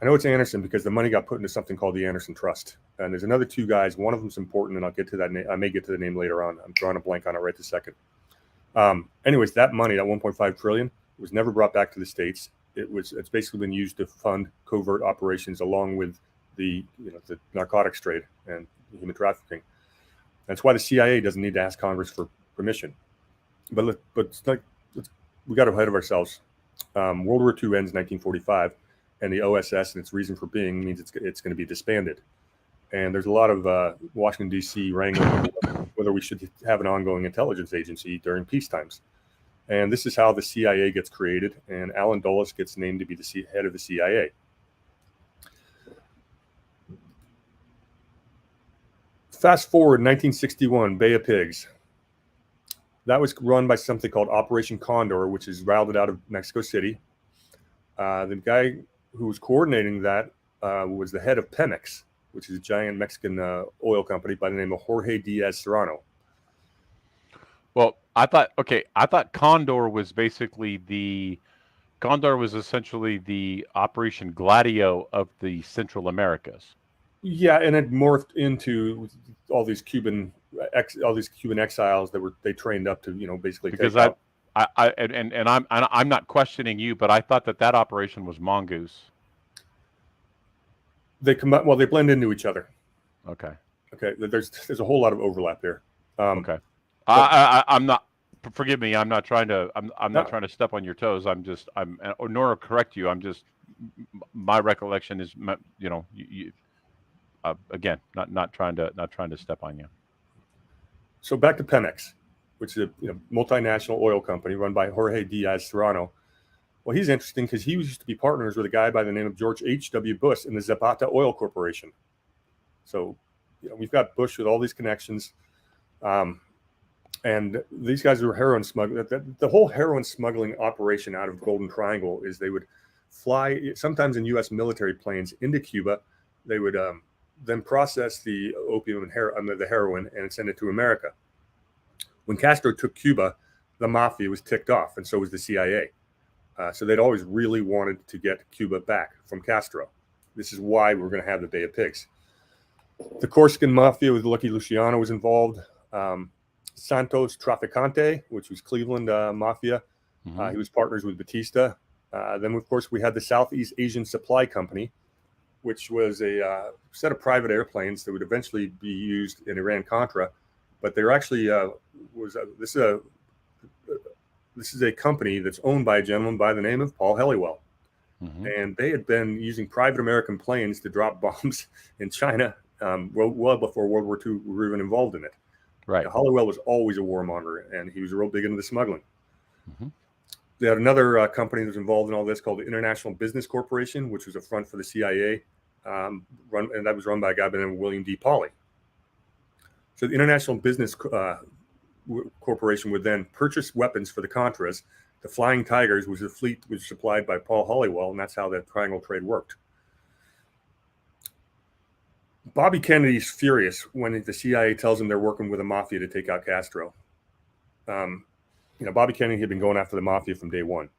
I know it's Anderson because the money got put into something called the Anderson Trust. And there's another 2 guys. One of them's important, and I'll get to that name. I may get to the name later on. I'm drawing a blank on it right this second. Anyways, that money, that 1.5 trillion, was never brought back to the States. It's basically been used to fund covert operations along with the narcotics trade and human trafficking. That's why the CIA doesn't need to ask Congress for permission. But we got ahead of ourselves. World War II ends in 1945, and the OSS and its reason for being means it's going to be disbanded. And there's a lot of Washington, D.C. wrangling whether we should have an ongoing intelligence agency during peacetimes. And this is how the CIA gets created, and Alan Dulles gets named to be the head of the CIA. Fast forward 1961, Bay of Pigs. That was run by something called Operation Condor, which is routed out of Mexico City. The guy who was coordinating that was the head of Pemex, which is a giant Mexican oil company by the name of Jorge Diaz Serrano. Well, I thought Condor was essentially the Operation Gladio of the Central Americas. Yeah, and it morphed into all these Cuban exiles that they trained up to basically Because take out. I'm not questioning you, but I thought that operation was Mongoose. They come up, well, they blend into each other. Okay. There's a whole lot of overlap there. Okay. I'm not. Forgive me. I'm not trying to. I'm not No. trying to step on your toes. Nor correct you. My recollection is, again, not trying to step on you. So back to Pemex, which is a multinational oil company run by Jorge Diaz Serrano. Well, he's interesting because he used to be partners with a guy by the name of George H.W. Bush in the Zapata Oil Corporation. So we've got Bush with all these connections. And these guys were heroin smugglers. The whole heroin smuggling operation out of Golden Triangle is they would fly, sometimes in U.S. military planes, into Cuba. They would then process the opium and the heroin and send it to America. When Castro took Cuba, the mafia was ticked off, and so was the CIA. So they'd always really wanted to get Cuba back from Castro. This is why we're going to have the Bay of Pigs. The Corsican mafia with Lucky Luciano was involved. Santos Traficante, which was Cleveland mafia. Mm-hmm. He was partners with Batista. Then, of course, we had the Southeast Asian Supply Company, which was a set of private airplanes that would eventually be used in Iran-Contra. But they're actually this is a company that's owned by a gentleman by the name of Paul Helliwell. Mm-hmm. And they had been using private American planes to drop bombs in China well before World War II we were even involved in it. Right. Now, Halliwell was always a warmonger, and he was real big into the smuggling. Mm-hmm. They had another company that was involved in all this called the International Business Corporation, which was a front for the CIA, and that was run by a guy by the name of William D. Pauley. So the International Business Corporation would then purchase weapons for the Contras. The Flying Tigers was a fleet which was supplied by Paul Halliwell, and that's how that triangle trade worked. Bobby Kennedy's furious when the CIA tells him they're working with the mafia to take out Castro. Bobby Kennedy had been going after the mafia from day one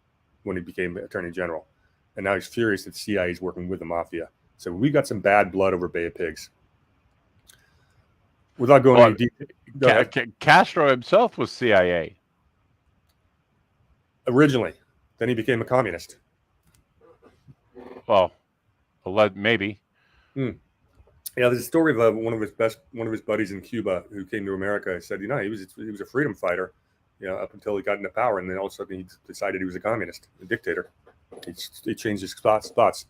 when he became Attorney General. And now he's furious that the CIA is working with the mafia. So we got some bad blood over Bay of Pigs. Without going any deep, Castro himself was CIA. Originally. Then he became a communist. Well, maybe. Yeah, there's a story of one of his buddies in Cuba who came to America. He said, he was a freedom fighter, up until he got into power, and then all of a sudden he decided he was a communist, a dictator. He changed his thoughts.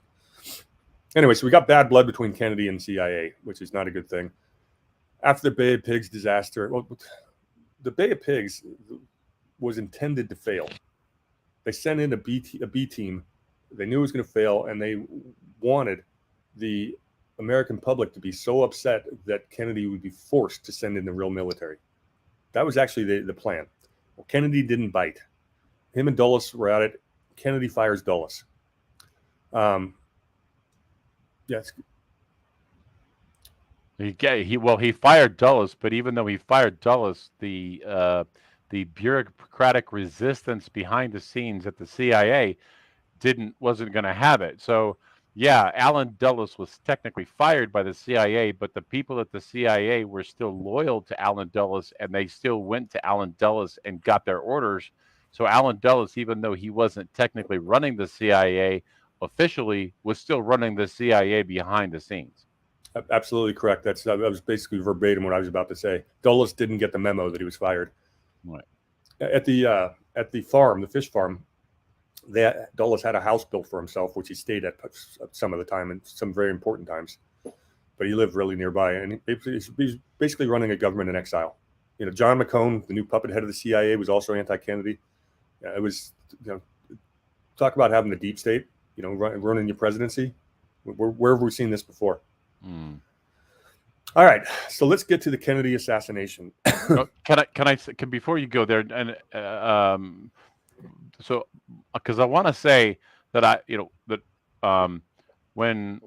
Anyway, so we got bad blood between Kennedy and CIA, which is not a good thing. After the Bay of Pigs disaster, well, the Bay of Pigs was intended to fail. They sent in a B team. They knew it was going to fail, and they wanted the American public to be so upset that Kennedy would be forced to send in the real military. That was actually the plan. Well, Kennedy didn't bite. Him and Dulles were at it. Kennedy fires Dulles. Yes. He fired Dulles, but even though he fired Dulles, the bureaucratic resistance behind the scenes at the CIA wasn't going to have it. So yeah, Allen Dulles was technically fired by the CIA, but the people at the CIA were still loyal to Allen Dulles, and they still went to Allen Dulles and got their orders. So Allen Dulles, even though he wasn't technically running the CIA officially, was still running the CIA behind the scenes. Absolutely correct. That was basically verbatim what I was about to say. Dulles didn't get the memo that he was fired. Right. At the farm, the fish farm, Dulles had a house built for himself, which he stayed at some of the time and some very important times. But he lived really nearby, and he's basically running a government in exile. John McCone, the new puppet head of the CIA, was also anti-Kennedy. It was, talk about having the deep state, running your presidency. Where have we seen this before? All right, so let's get to the Kennedy assassination. Can before you go there, and so because I want to say that when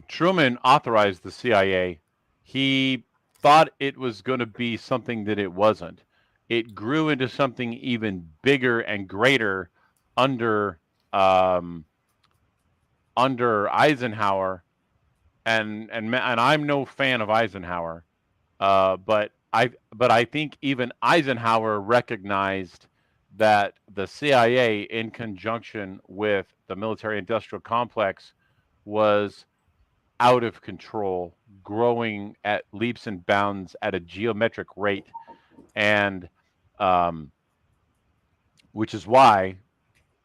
Truman authorized the CIA, he thought it was going to be something that it wasn't. It grew into something even bigger and greater under under Eisenhower, and I'm no fan of Eisenhower, but I think even Eisenhower recognized that the CIA, in conjunction with the military-industrial complex, was out of control, growing at leaps and bounds at a geometric rate, and which is why,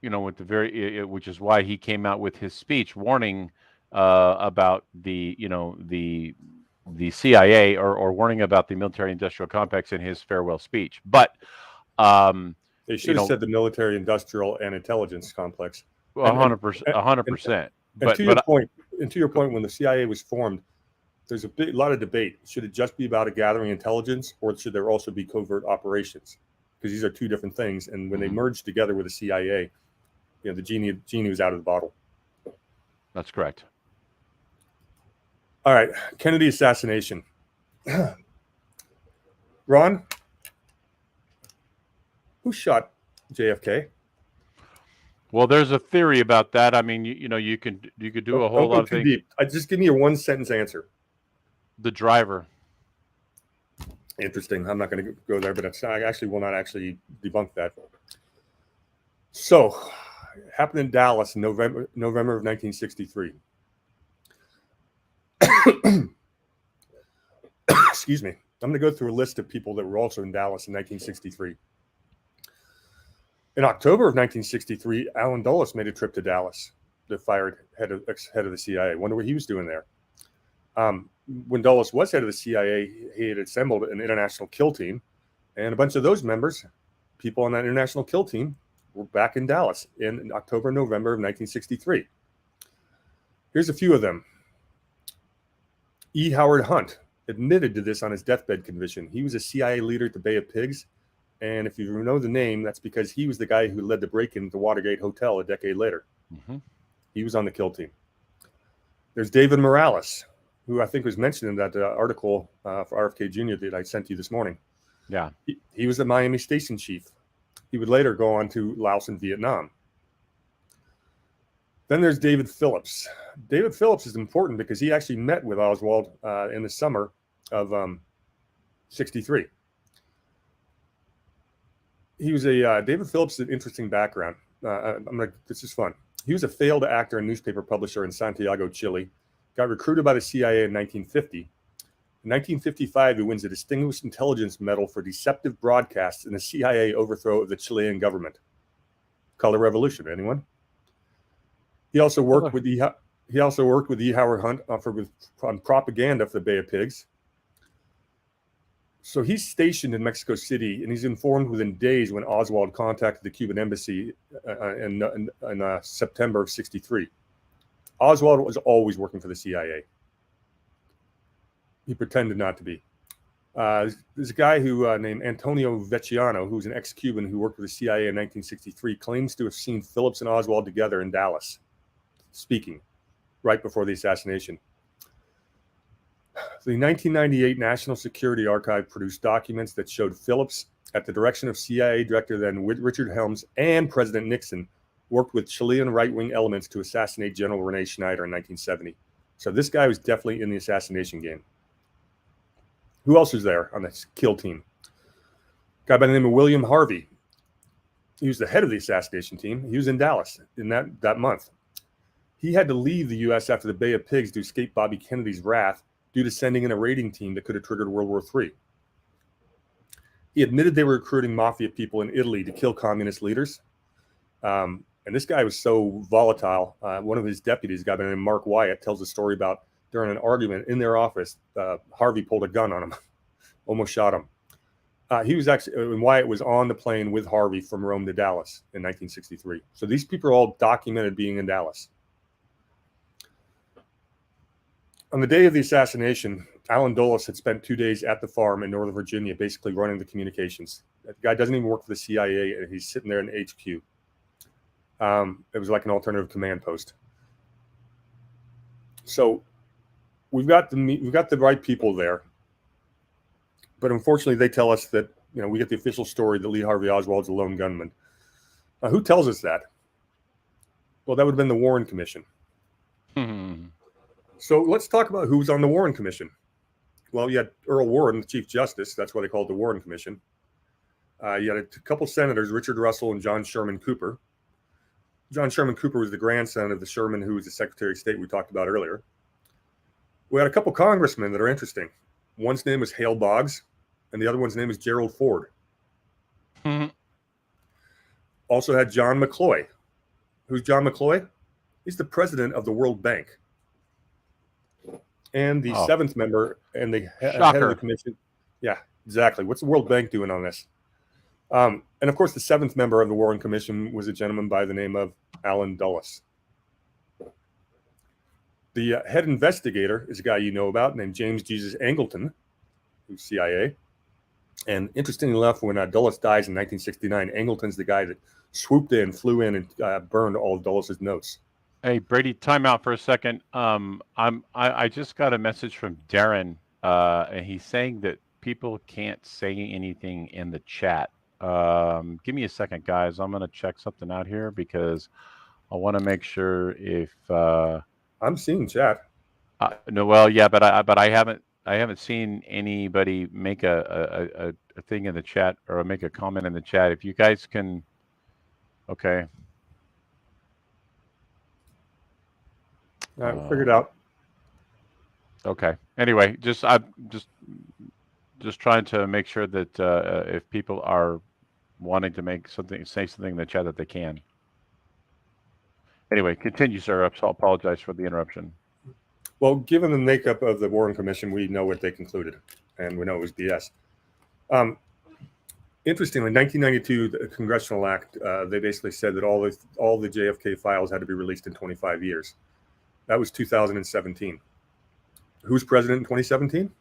which is why he came out with his speech warning about the CIA, or warning about the military-industrial complex in his farewell speech. But they should have said the military-industrial and intelligence complex. 100%, 100%. And to your point, when the CIA was formed, there's a lot of debate. Should it just be about gathering intelligence, or should there also be covert operations? Because these are two different things. And when they merged together with the CIA, the genie was out of the bottle. That's correct. All right, Kennedy assassination. Ron, who shot JFK? Well, there's a theory about that. I mean, you could do a whole lot of things. Deep. Just give me a one sentence answer. The driver. Interesting. I'm not going to go there, but I actually will not actually debunk that. So, it happened in Dallas in November of 1963. Excuse me. I'm going to go through a list of people that were also in Dallas in 1963. In October of 1963, Allen Dulles made a trip to Dallas, the fired head of the CIA. I wonder what he was doing there. When Dulles was head of the CIA, he had assembled an international kill team, and a bunch of those members, people on that international kill team, were back in Dallas in October and November of 1963. Here's a few of them. E. Howard Hunt admitted to this on his deathbed confession. He was a CIA leader at the Bay of Pigs, and if you know the name, that's because he was the guy who led the break-in at the Watergate Hotel a decade later. Mm-hmm. He was on the kill team. There's David Morales, who I think was mentioned in that article for RFK Jr. that I sent you this morning. Yeah. He was the Miami station chief. He would later go on to Laos and Vietnam. Then there's David Phillips. David Phillips is important because he actually met with Oswald in the summer of 63. He was David Phillips is an interesting background. This is fun. He was a failed actor and newspaper publisher in Santiago, Chile. Got recruited by the CIA in 1950. In 1955, he wins a Distinguished Intelligence Medal for deceptive broadcasts in the CIA overthrow of the Chilean government. Color Revolution. Anyone? He also worked with E. Howard Hunt on propaganda for the Bay of Pigs. So he's stationed in Mexico City, and he's informed within days when Oswald contacted the Cuban embassy in September of 63. Oswald was always working for the CIA. He pretended not to be. There's a guy who named Antonio Vecchiano, who's an ex-Cuban who worked with the CIA in 1963, claims to have seen Phillips and Oswald together in Dallas, speaking right before the assassination. The 1998 National Security Archive produced documents that showed Phillips, at the direction of CIA Director then Richard Helms and President Nixon, worked with Chilean right-wing elements to assassinate General Rene Schneider in 1970. So this guy was definitely in the assassination game. Who else was there on the kill team? A guy by the name of William Harvey. He was the head of the assassination team. He was in Dallas in that month. He had to leave the U.S. after the Bay of Pigs to escape Bobby Kennedy's wrath due to sending in a raiding team that could have triggered World War III. He admitted they were recruiting mafia people in Italy to kill communist leaders. And this guy was so volatile. One of his deputies, a guy by the name of Mark Wyatt, tells a story about during an argument in their office, Harvey pulled a gun on him, almost shot him. He was actually, and Wyatt was on the plane with Harvey from Rome to Dallas in 1963. So these people are all documented being in Dallas. On the day of the assassination, Allen Dulles had spent 2 days at the farm in Northern Virginia, basically running the communications. The guy doesn't even work for the CIA, and he's sitting there in HQ. It was like an alternative command post. So we've got the right people there, but unfortunately, they tell us that we get the official story that Lee Harvey Oswald's a lone gunman. Now, who tells us that? Well, that would have been the Warren Commission. So let's talk about who was on the Warren Commission. Well, you had Earl Warren, the Chief Justice. That's why they called it the Warren Commission. You had a couple senators, Richard Russell and John Sherman Cooper. John Sherman Cooper was the grandson of the Sherman who was the Secretary of State we talked about earlier. We had a couple congressmen that are interesting. One's name is Hale Boggs, and the other one's name is Gerald Ford. Also had John McCloy. Who's John McCloy? He's the president of the World Bank. And the seventh member and the head of the commission. Yeah, exactly. What's the World Bank doing on this? And of course, the seventh member of the Warren Commission was a gentleman by the name of Allen Dulles. The head investigator is a guy you know about named James Jesus Angleton, who's CIA. And interestingly enough, when Dulles dies in 1969, Angleton's the guy that swooped in, flew in, and burned all of Dulles' notes. Hey, Brady, time out for a second. I just got a message from Darren, and he's saying that people can't say anything in the chat. Give me a second, guys. I'm going to check something out here because I want to make sure if I'm seeing chat. No, well, yeah, but I haven't seen anybody make a thing in the chat or make a comment in the chat. If you guys can, okay. I figured out. Okay. Anyway, I'm just trying to make sure that if people are wanting to say something in the chat that they can. Anyway, continue, sir. I apologize for the interruption. Well, given the makeup of the Warren Commission, we know what they concluded, and we know it was BS. Interestingly, in 1992, the Congressional Act, they basically said that all the JFK files had to be released in 25 years. That was 2017. Who's president in 2017?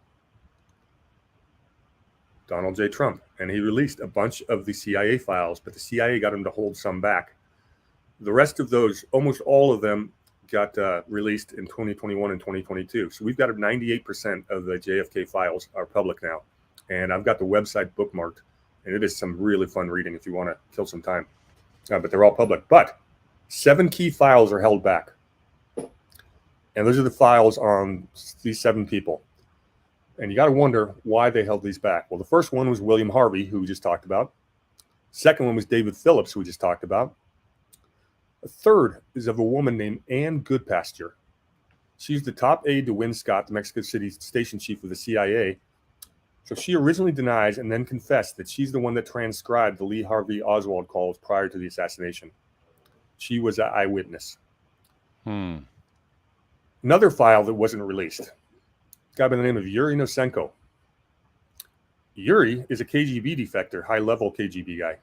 Donald J. Trump. And he released a bunch of the CIA files, but the CIA got him to hold some back. The rest of those, almost all of them, got released in 2021 and 2022. So we've got 98% of the JFK files are public now. And I've got the website bookmarked, and it is some really fun reading if you want to kill some time. But they're all public. But 7 key files are held back. And those are the files on these 7 people. And you got to wonder why they held these back. Well, the first one was William Harvey, who we just talked about. Second one was David Phillips, who we just talked about. A third is of a woman named Ann Goodpasture. She's the top aide to Win Scott, the Mexico City station chief of the CIA. So she originally denies and then confessed that she's the one that transcribed the Lee Harvey Oswald calls prior to the assassination. She was an eyewitness. Another file that wasn't released, a guy by the name of Yuri Nosenko. Yuri is a KGB defector, high-level KGB guy.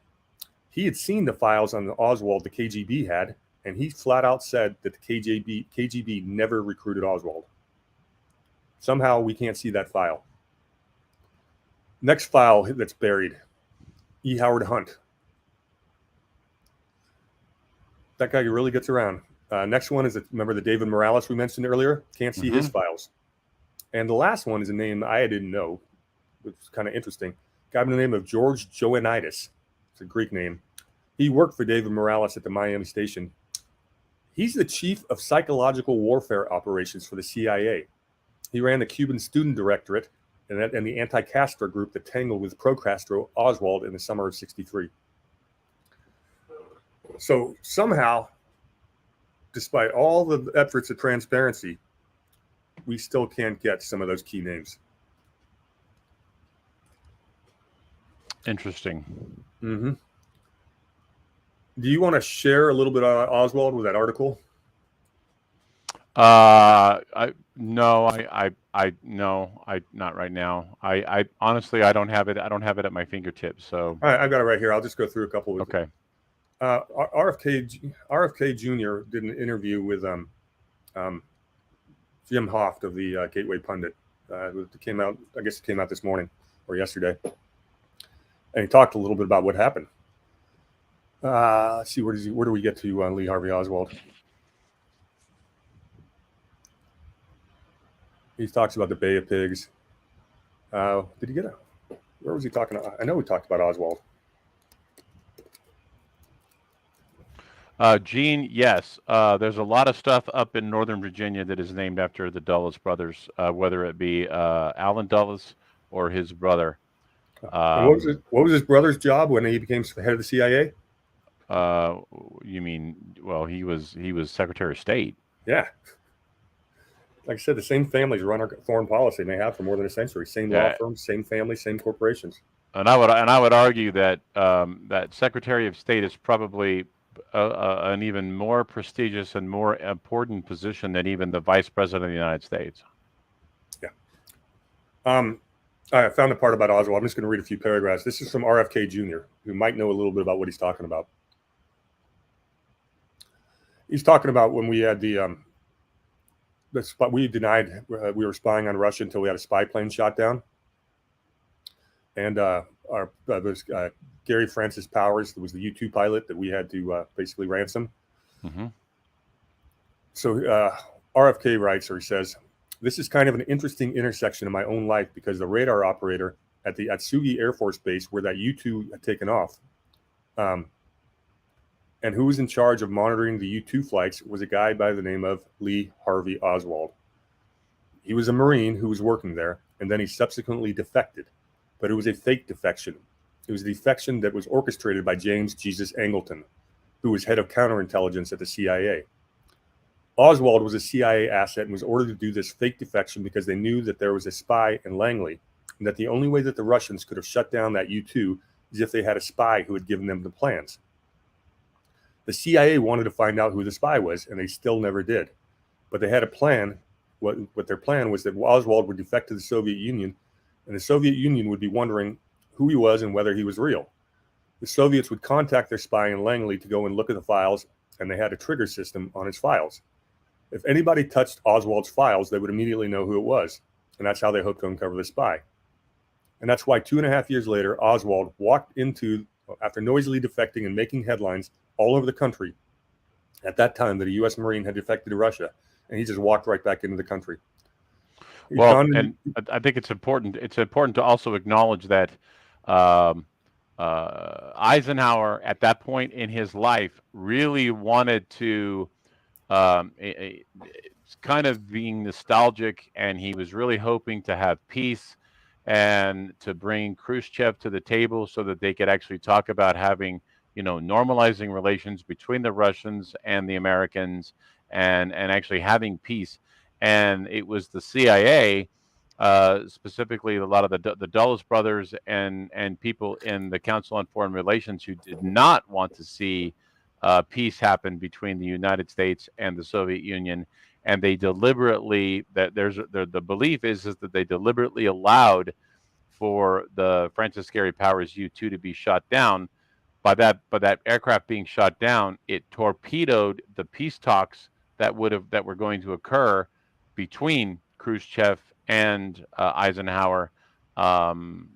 He had seen the files on the Oswald the KGB had, and he flat out said that the KGB never recruited Oswald. Somehow we can't see that file. Next file that's buried, E. Howard Hunt. That guy really gets around. Next one is, remember the David Morales we mentioned earlier? Can't see his files. And the last one is a name I didn't know, which is kind of interesting. A guy by the name of George Joannitis. It's a Greek name. He worked for David Morales at the Miami station. He's the chief of psychological warfare operations for the CIA. He ran the Cuban Student Directorate and the anti-Castro group that tangled with pro-Castro Oswald in the summer of '63. So somehow, despite all the efforts at transparency, we still can't get some of those key names. Interesting. Mm-hmm. Do you want to share a little bit about Oswald with that article? No, not right now. I honestly, I don't have it. I don't have it at my fingertips. So all right, I've got it right here. I'll just go through a couple. Okay. RFK Jr. did an interview with Jim Hoft of the Gateway Pundit. It came out, I guess it came out this morning or yesterday. And he talked a little bit about what happened. Let's see, where do we get to Lee Harvey Oswald? He talks about the Bay of Pigs. Did he get where was he talking about? I know we talked about Oswald. Gene, yes. There's a lot of stuff up in Northern Virginia that is named after the Dulles brothers, whether it be Allen Dulles or his brother. And what was his brother's job when he became head of the CIA? You mean, well, he was Secretary of State. Yeah. Like I said, the same families run our foreign policy, and they have for more than a century. Same law firms, same families, same corporations. And I would argue that that Secretary of State is probably an even more prestigious and more important position than even the Vice President of the United States. Yeah. I found the part about Oswald. I'm just going to read a few paragraphs. This is from RFK Jr., who might know a little bit about what he's talking about. He's talking about when we had we denied we were spying on Russia until we had a spy plane shot down. And there's Gary Francis Powers, that was the U-2 pilot that we had to basically ransom. Mm-hmm. So RFK writes, or he says, "This is kind of an interesting intersection in my own life because the radar operator at the Atsugi Air Force Base where that U-2 had taken off, and who was in charge of monitoring the U-2 flights was a guy by the name of Lee Harvey Oswald. He was a Marine who was working there, and then he subsequently defected. But it was a fake defection. It was a defection that was orchestrated by James Jesus Angleton, who was head of counterintelligence at the CIA. Oswald was a CIA asset and was ordered to do this fake defection because they knew that there was a spy in Langley, and that the only way that the Russians could have shut down that U-2 is if they had a spy who had given them the plans. The CIA wanted to find out who the spy was, and they still never did. But they had a plan. What their plan was that Oswald would defect to the Soviet Union, and the Soviet Union would be wondering who he was and whether he was real. The Soviets would contact their spy in Langley to go and look at the files, and they had a trigger system on his files. If anybody touched Oswald's files, they would immediately know who it was, and that's how they hoped to uncover the spy. And that's why 2.5 years later, Oswald walked into, after noisily defecting and making headlines all over the country, at that time that a U.S. Marine had defected to Russia, and he just walked right back into the country. Well, and I think it's important. It's important to also acknowledge that Eisenhower, at that point in his life, really wanted to, kind of being nostalgic, and he was really hoping to have peace and to bring Khrushchev to the table so that they could actually talk about having, normalizing relations between the Russians and the Americans, and actually having peace. And it was the CIA, specifically a lot of the Dulles brothers and people in the Council on Foreign Relations, who did not want to see peace happen between the United States and the Soviet Union. And they deliberately, the belief is that they deliberately allowed for the Francis Gary Powers U-2 to be shot down. By that aircraft being shot down, it torpedoed the peace talks that were going to occur between Khrushchev and Eisenhower,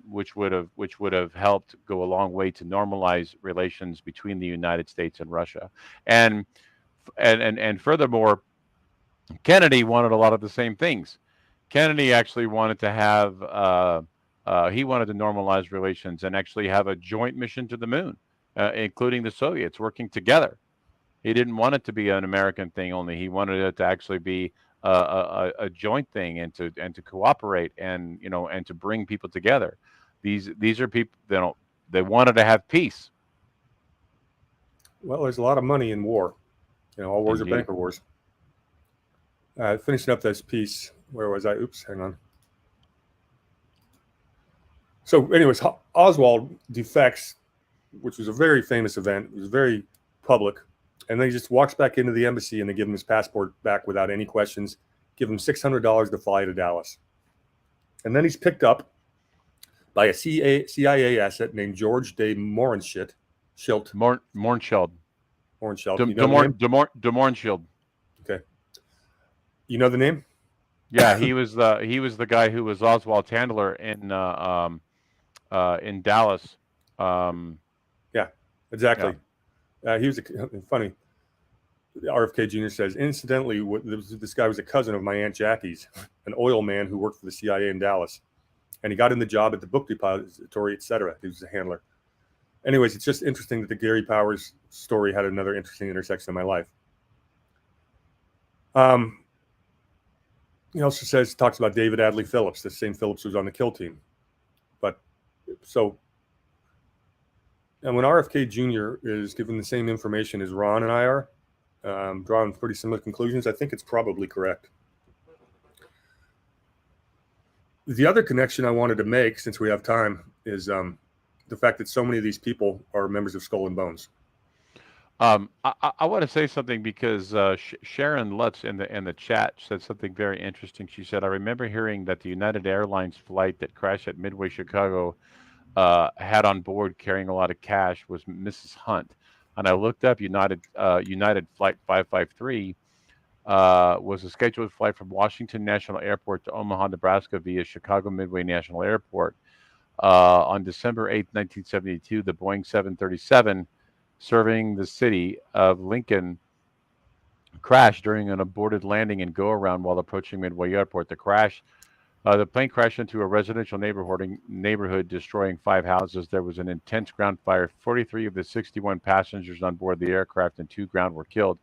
which would have helped go a long way to normalize relations between the United States and Russia. And furthermore, Kennedy wanted a lot of the same things. Kennedy actually wanted to have he wanted to normalize relations and actually have a joint mission to the moon, including the Soviets working together. He didn't want it to be an American thing only. He wanted it to actually be a joint thing, and to cooperate, and to bring people together. These are people they wanted to have peace. Well, there's a lot of money in war. All wars Indeed. are banker wars. Finishing up this piece, where was I? Oops, hang on. So, anyways, Oswald defects, which was a very famous event. It was very public. And then he just walks back into the embassy, and they give him his passport back without any questions, give him $600 to fly to Dallas. And then he's picked up by a CIA asset named George de Mohrenschildt. Mohrenschildt. Mohrenschildt. De Mohrenschildt. Okay. You know the name? Yeah, he was the guy who was Oswald Handler in Dallas. Yeah, Yeah. exactly. He was funny. RFK Jr. says, incidentally, this guy was a cousin of my Aunt Jackie's, an oil man who worked for the CIA in Dallas. And he got in the job at the book depository, etc. He was a handler. Anyways, it's just interesting that the Gary Powers story had another interesting intersection in my life. He also talks about David Adley Phillips, the same Phillips who was on the kill team. But so, and when RFK Jr. is given the same information as Ron and I are, drawing pretty similar conclusions, I think it's probably correct. The other connection I wanted to make, since we have time, is the fact that so many of these people are members of Skull and Bones. I want to say something because Sharon Lutz in the chat said something very interesting. She said, "I remember hearing that the United Airlines flight that crashed at Midway, Chicago, had on board carrying a lot of cash was Mrs. Hunt." And I looked up United Flight 553 was a scheduled flight from Washington National Airport to Omaha, Nebraska via Chicago Midway National Airport. On December 8th, 1972, the Boeing 737 serving the city of Lincoln crashed during an aborted landing and go-around while approaching Midway Airport. The plane crashed into a residential neighborhood, destroying 5 houses. There was an intense ground fire. 43 of the 61 passengers on board the aircraft and 2 ground were killed.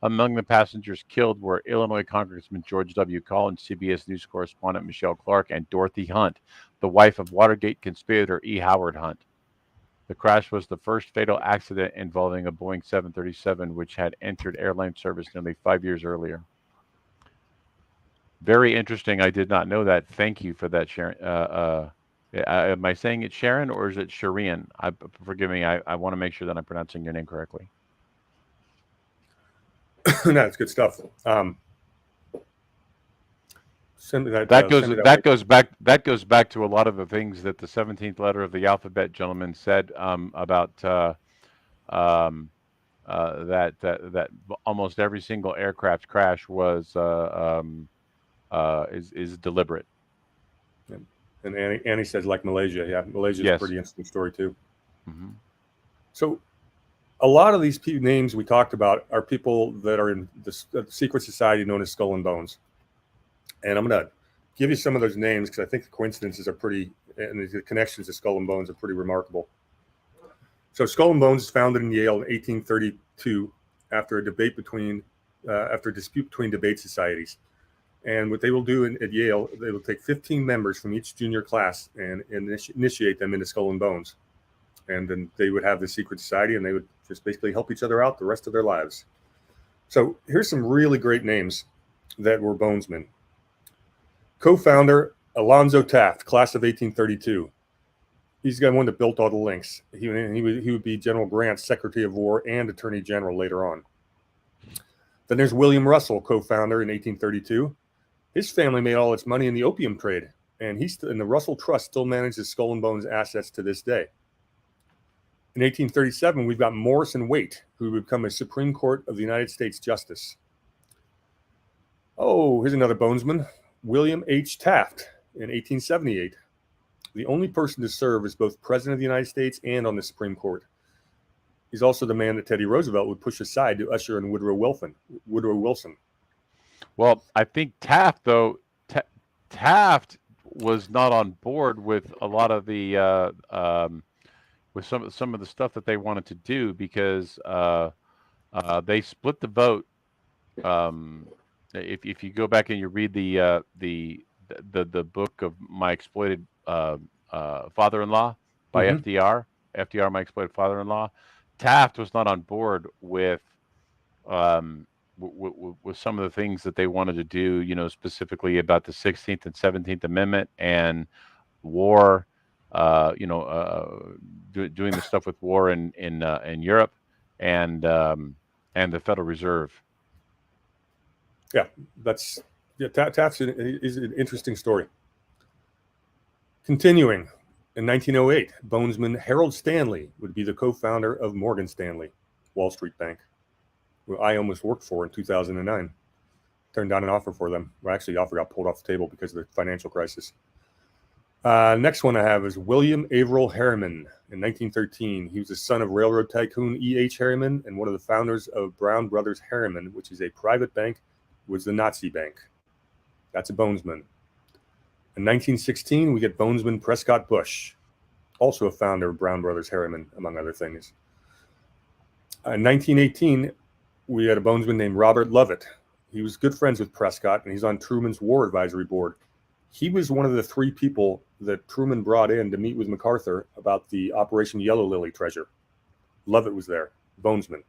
Among the passengers killed were Illinois Congressman George W. Collins, CBS News correspondent Michelle Clark, and Dorothy Hunt, the wife of Watergate conspirator E. Howard Hunt. The crash was the first fatal accident involving a Boeing 737, which had entered airline service nearly 5 years earlier. Very interesting. I did not know that. Thank you for that, Sharon. Am I saying it Sharon or is it Sharian? Forgive me. I want to make sure that I'm pronouncing your name correctly. No, it's good stuff. That goes back to a lot of the things that the 17th letter of the alphabet gentleman said about that almost every single aircraft crash was is deliberate. And Annie says like Malaysia. Yeah, Malaysia is a pretty interesting story too. Mm-hmm. So a lot of these names we talked about are people that are in the secret society known as Skull and Bones. And I'm going to give you some of those names because I think the coincidences are pretty, and the connections to Skull and Bones are pretty remarkable. So Skull and Bones is founded in Yale in 1832 after a dispute between debate societies. And what they will do at Yale, they will take 15 members from each junior class and initiate them into Skull and Bones. And then they would have the secret society and they would just basically help each other out the rest of their lives. So here's some really great names that were Bonesmen. Co-founder Alonzo Taft, class of 1832. He's the one that built all the links. He would be General Grant's Secretary of War and Attorney General later on. Then there's William Russell, co-founder in 1832. His family made all its money in the opium trade, and the Russell Trust still manages Skull and Bones assets to this day. In 1837, we've got Morrison Waite, who would become a Supreme Court of the United States Justice. Oh, here's another Bonesman, William H. Taft in 1878. The only person to serve as both President of the United States and on the Supreme Court. He's also the man that Teddy Roosevelt would push aside to usher in Woodrow Wilson. Well, I think Taft, though, Taft was not on board with a lot of the with some of the stuff that they wanted to do because they split the vote. If you go back and you read the book of My Exploited Father-in-Law by FDR, My Exploited Father-in-Law, Taft was not on board with some of the things that they wanted to do, specifically about the 16th and 17th Amendment and war, doing the stuff with war in Europe and the Federal Reserve. Yeah, Taft is an interesting story. Continuing, in 1908, Bonesman Harold Stanley would be the co-founder of Morgan Stanley, Wall Street Bank, who I almost worked for in 2009. turned down an offer for them. Well, actually, the offer got pulled off the table because of the financial crisis. Next one I have is William Averill Harriman in 1913. He was the son of railroad tycoon E.H. Harriman and one of the founders of Brown Brothers Harriman, which is a private bank, was the Nazi bank. That's a bonesman. In 1916, we get bonesman Prescott Bush, also a founder of Brown Brothers Harriman, among other things. In 1918, we had a bonesman named Robert Lovett. He was good friends with Prescott, and he's on Truman's War Advisory Board. He was one of the 3 people that Truman brought in to meet with MacArthur about the Operation Yellow Lily treasure. Lovett was there, bonesman.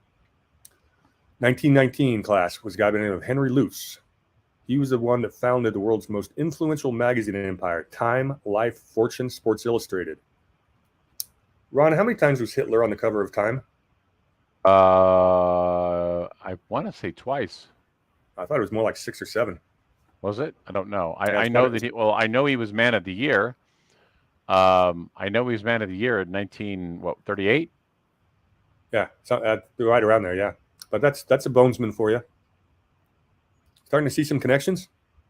1919 class was a guy by the name of Henry Luce. He was the one that founded the world's most influential magazine empire, Time, Life, Fortune, Sports Illustrated. Ron, how many times was Hitler on the cover of Time? I want to say twice. I thought it was more like 6 or 7. Was it? I don't know. Yeah, I know that I know he was Man of the Year. I know he was Man of the Year in 1938. Yeah, so, right around there, yeah. But that's a bonesman for you. Starting to see some connections.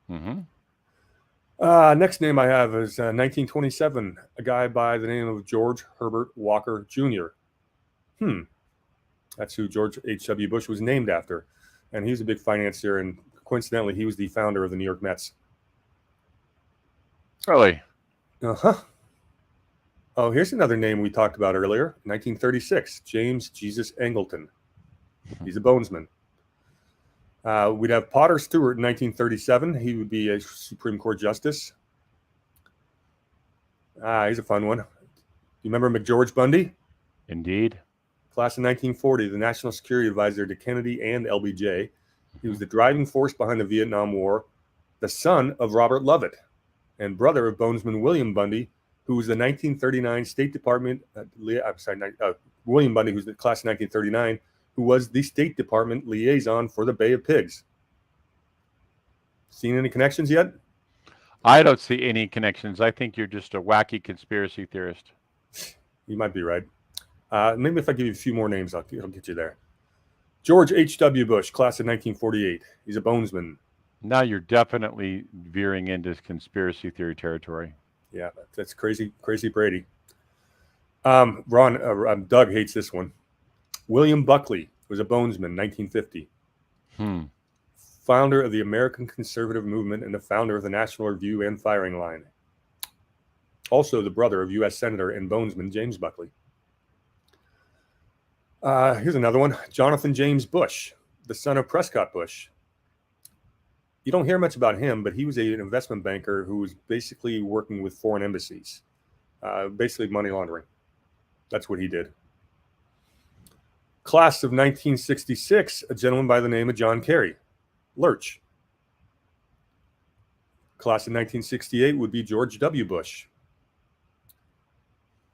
Mm-hmm. Next name I have is 1927, a guy by the name of George Herbert Walker Jr. That's who George H.W. Bush was named after. And he's a big financier, and coincidentally, he was the founder of the New York Mets. Really? Uh-huh. Oh, here's another name we talked about earlier, 1936, James Jesus Angleton. He's a bonesman. We'd have Potter Stewart in 1937. He would be a Supreme Court justice. He's a fun one. You remember McGeorge Bundy? Indeed. Class of 1940, the National Security Advisor to Kennedy and LBJ. He was the driving force behind the Vietnam War, the son of Robert Lovett, and brother of bonesman William Bundy, who was the 1939 State Department, William Bundy, who's the class of 1939, who was the State Department liaison for the Bay of Pigs. Seen any connections yet? I don't see any connections. I think you're just a wacky conspiracy theorist. You might be right. Maybe if I give you a few more names, I'll get you there. George H.W. Bush, class of 1948. He's a bonesman. Now you're definitely veering into conspiracy theory territory. Yeah, that's crazy Brady. Doug hates this one. William Buckley was a bonesman, 1950. Founder of the American Conservative Movement and the founder of the National Review and Firing Line. Also the brother of U.S. Senator and bonesman James Buckley. Here's another one. Jonathan James Bush, the son of Prescott Bush. You don't hear much about him, but he was an investment banker who was basically working with foreign embassies, basically money laundering. That's what he did. Class of 1966, a gentleman by the name of John Kerry, Lurch. Class of 1968 would be George W. Bush.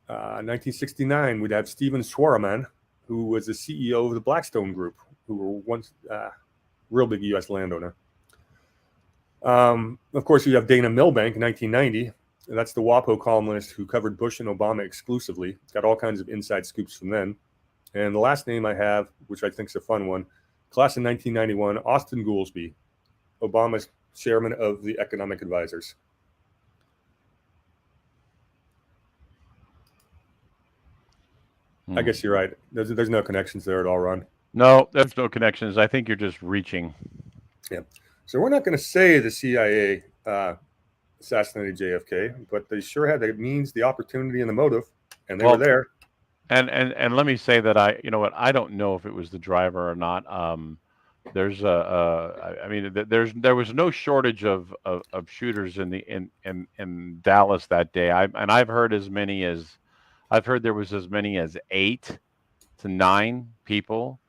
1969, we'd have Stephen Schwarzman, who was the CEO of the Blackstone Group, who were once real big U.S. landowner. Of course, you have Dana Milbank in 1990. That's the WAPO columnist who covered Bush and Obama exclusively. Got all kinds of inside scoops from then. And the last name I have, which I think is a fun one, class in 1991, Austin Goolsbee, Obama's chairman of the Economic Advisors. I guess you're right. There's no connections there at all, Ron. No, there's no connections. I think you're just reaching. Yeah. So we're not going to say the CIA assassinated JFK, but they sure had the means, the opportunity, and the motive, and they were there. And let me say that I don't know if it was the driver or not. There was no shortage of shooters in Dallas that day. I've heard there was as many as 8 to 9 people,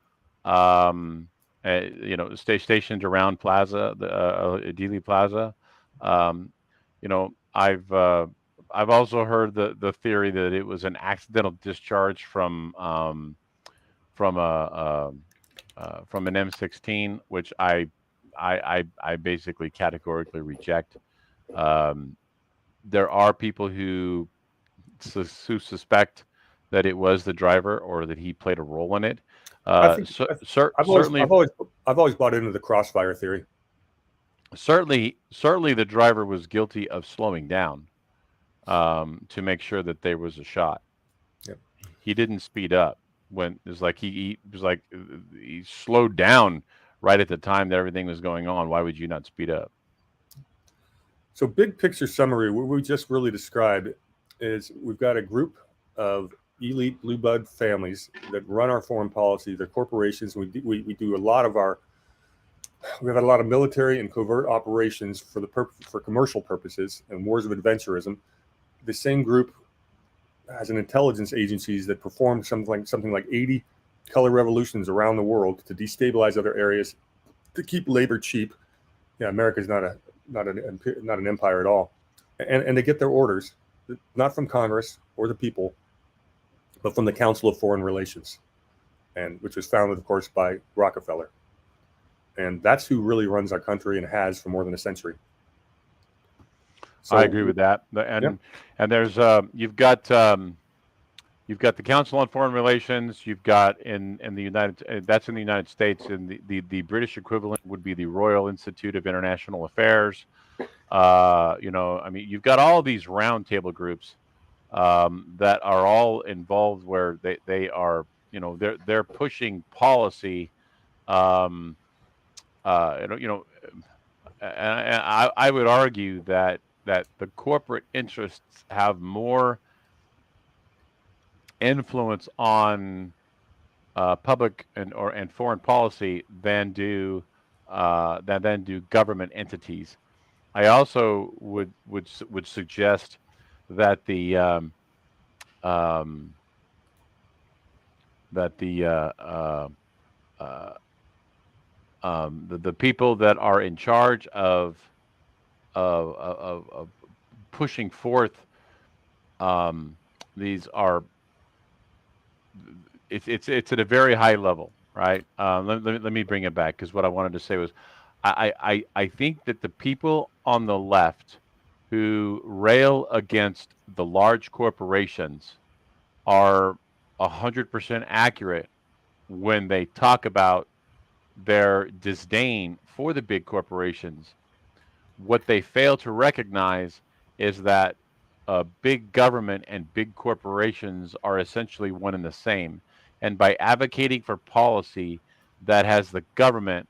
stationed around Plaza, the Dealey Plaza. I've also heard the theory that it was an accidental discharge from an M16, which I basically categorically reject. There are people who suspect that it was the driver or that he played a role in it. I've Certainly, always bought into the crossfire theory. certainly the driver was guilty of slowing down to make sure that there was a shot. Yep. He didn't speed up when it was like he was like he slowed down right at the time that everything was going on. Why would you not speed up? So big picture summary, what we just really described is we've got a group of elite blue blood families that run our foreign policy. They're corporations. We do a lot of our, we've had a lot of military and covert operations for commercial purposes and wars of adventurism. The same group has an intelligence agencies that perform something like 80 color revolutions around the world to destabilize other areas, to keep labor cheap. Yeah, America's not an empire at all, and they get their orders not from Congress or the people, but from the Council of Foreign Relations, and which was founded, of course, by Rockefeller, and that's who really runs our country and has for more than a century. So, I agree with that, and there's you've got the Council on Foreign Relations. You've got in the that's in the United States, and the British equivalent would be the Royal Institute of International Affairs. I mean, you've got all these roundtable groups that are all involved, where they are, they're pushing policy. And I would argue that the corporate interests have more influence on public and foreign policy than do government entities. I also would suggest that the people that are in charge of pushing forth these are it's at a very high level, right? Let me bring it back, because what I wanted to say was I think that the people on the left who rail against the large corporations are 100% accurate when they talk about their disdain for the big corporations. What they fail to recognize is that big government and big corporations are essentially one and the same. And by advocating for policy that has the government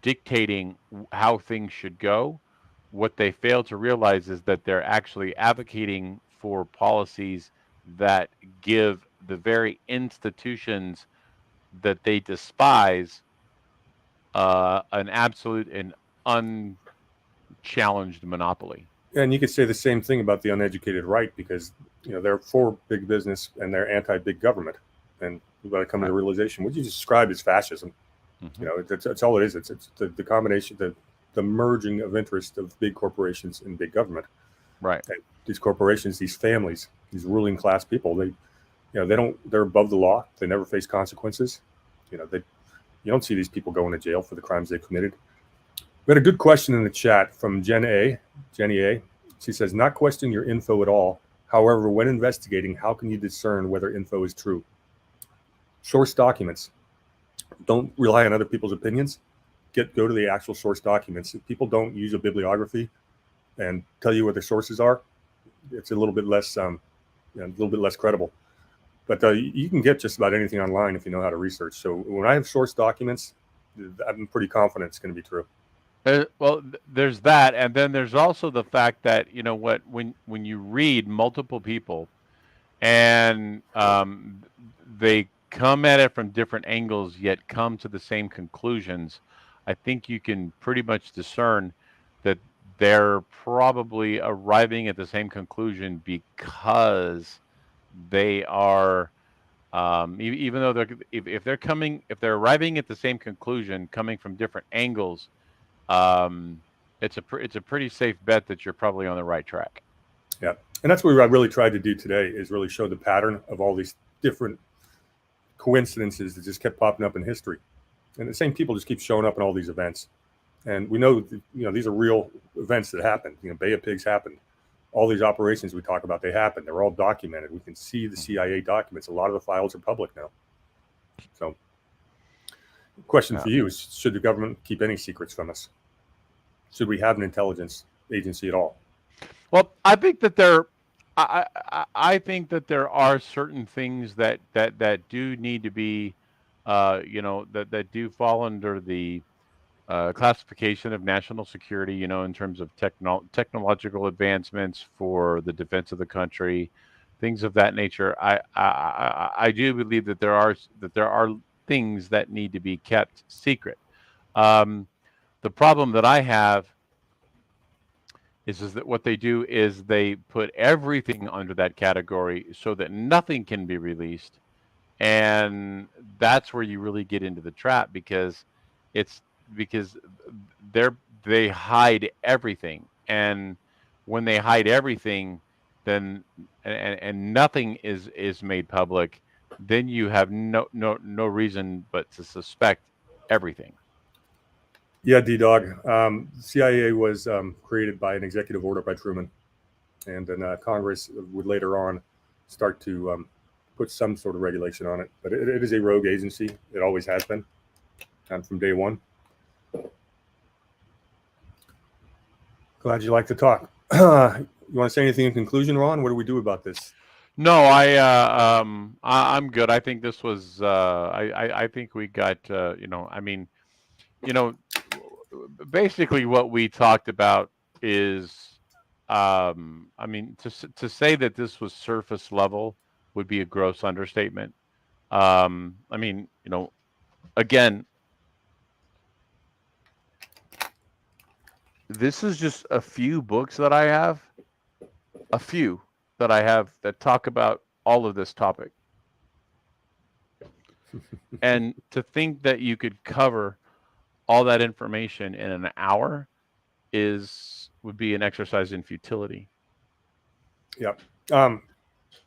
dictating how things should go, what they fail to realize is that they're actually advocating for policies that give the very institutions that they despise an absolute and unchallenged monopoly. And you could say the same thing about the uneducated right, because they're for big business and they're anti-big government, and we've got to come to the realization what you described as fascism. Mm-hmm. That's all it is. It's the combination, the merging of interest of big corporations and big government. Right. And these corporations, these families, these ruling class people, they're above the law. They never face consequences. You don't see these people going to jail for the crimes they committed. We had a good question in the chat from Jenny A. She says, not questioning your info at all. However, when investigating, how can you discern whether info is true? Source documents. Don't rely on other people's opinions. Go to the actual source documents. If people don't use a bibliography and tell you what their sources are, it's a little bit less credible. But you can get just about anything online if you know how to research. So when I have source documents, I'm pretty confident it's going to be true. Well, there's that, and then there's also the fact that when you read multiple people, and they come at it from different angles, yet come to the same conclusions, I think you can pretty much discern that they're probably arriving at the same conclusion because they are, even though if they're arriving at the same conclusion coming from different angles, it's a pretty safe bet that you're probably on the right track. Yeah, and that's what I really tried to do today, is really show the pattern of all these different coincidences that just kept popping up in history, and the same people just keep showing up in all these events. And we know, these are real events that happened. Bay of Pigs happened. All these operations we talk about, they happened. They're all documented. We can see the CIA documents. A lot of the files are public now. So, the question for you is: should the government keep any secrets from us? should we have an intelligence agency at all? Well, I think that I think that there are certain things that do need to be, that do fall under the classification of national security. In terms of technological advancements for the defense of the country, things of that nature. I do believe that there are things that need to be kept secret. Um, the problem that I have is that what they do is they put everything under that category so that nothing can be released, and that's where you really get into the trap, it's because they're they hide everything, and when they hide everything, then and nothing is made public, then you have no reason but to suspect everything. Yeah, D-Dog. CIA was created by an executive order by Truman, and then Congress would later on start to put some sort of regulation on it. But it is a rogue agency. It always has been, from day one. Glad you like to talk. You want to say anything in conclusion, Ron? What do we do about this? No, I'm good. I think this was I think we got basically what we talked about is I mean to say that this was surface level would be a gross understatement. I mean, again, this is just a few books that I have, that talk about all of this topic. And to think that you could cover all that information in an hour would be an exercise in futility. Yep. And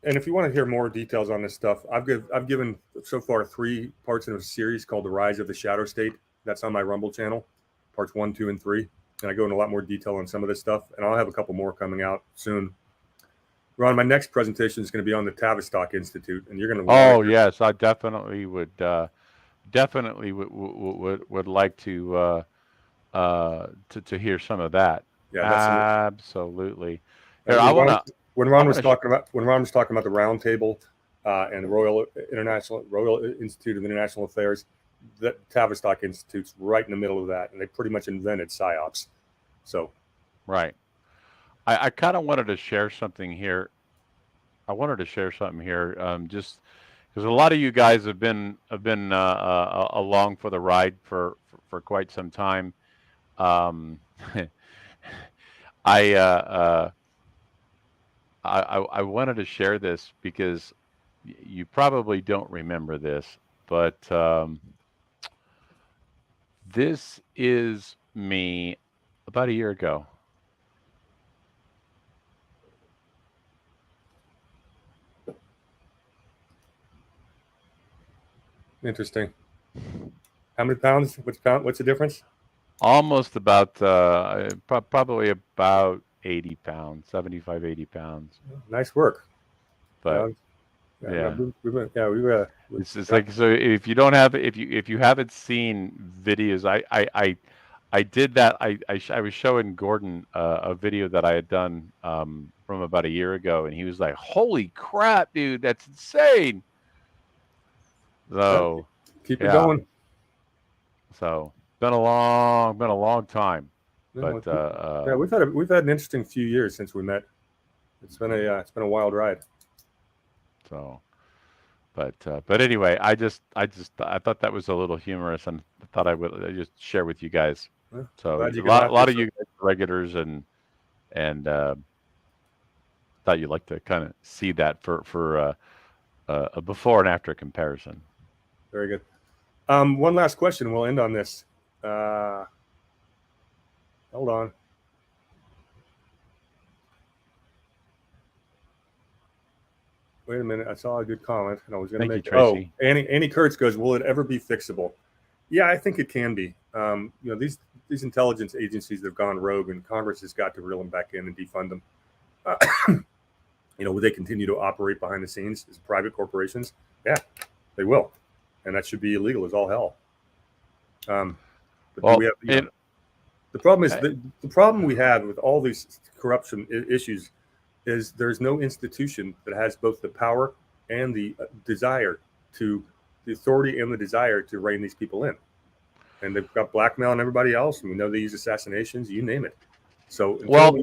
if you want to hear more details on this stuff, I've given so far 3 parts in a series called The Rise of the Shadow State. That's on my Rumble channel, parts 1, 2, and 3. And I go into a lot more detail on some of this stuff, and I'll have a couple more coming out soon. Ron, my next presentation is going to be on the Tavistock Institute, and you're going to. Oh yes, I definitely would like to hear some of that. Yeah, that's absolutely. Here, when Ron was talking about the Round Table and the Royal Institute of International Affairs, the Tavistock Institute's right in the middle of that, and they pretty much invented psyops. So, right. I kind of wanted to share something here. Just because a lot of you guys have been along for the ride for quite some time. I wanted to share this because you probably don't remember this, but this is me about a year ago. Interesting. How many pounds? What's the difference? Almost about probably about 80 pounds, 75, 80 pounds. Nice work. But it's like, so if you haven't seen videos, I did that. I was showing Gordon a video that I had done from about a year ago, and he was like, "Holy crap, dude, that's insane!" So keep it going. So been a long time. But we've had an interesting few years since we met. It's been a wild ride. So, but anyway, I thought that was a little humorous, and I thought I would just share with you guys. So a lot of you guys are regulars, and thought you'd like to kind of see that for a before and after comparison. Very good. One last question. We'll end on this. Hold on. Wait a minute. I saw a good comment, and I was going to make it. Oh, Annie Kurtz goes, "Will it ever be fixable?" Yeah, I think it can be. These intelligence agencies have gone rogue, and Congress has got to reel them back in and defund them. Will they continue to operate behind the scenes as private corporations? Yeah, they will, and that should be illegal as all hell. The problem is the problem we have with all these corruption issues is there's no institution that has both the power and the desire to the authority and the desire to rein these people in. And they've got blackmail and everybody else, and we know they use assassinations, you name it. So Well,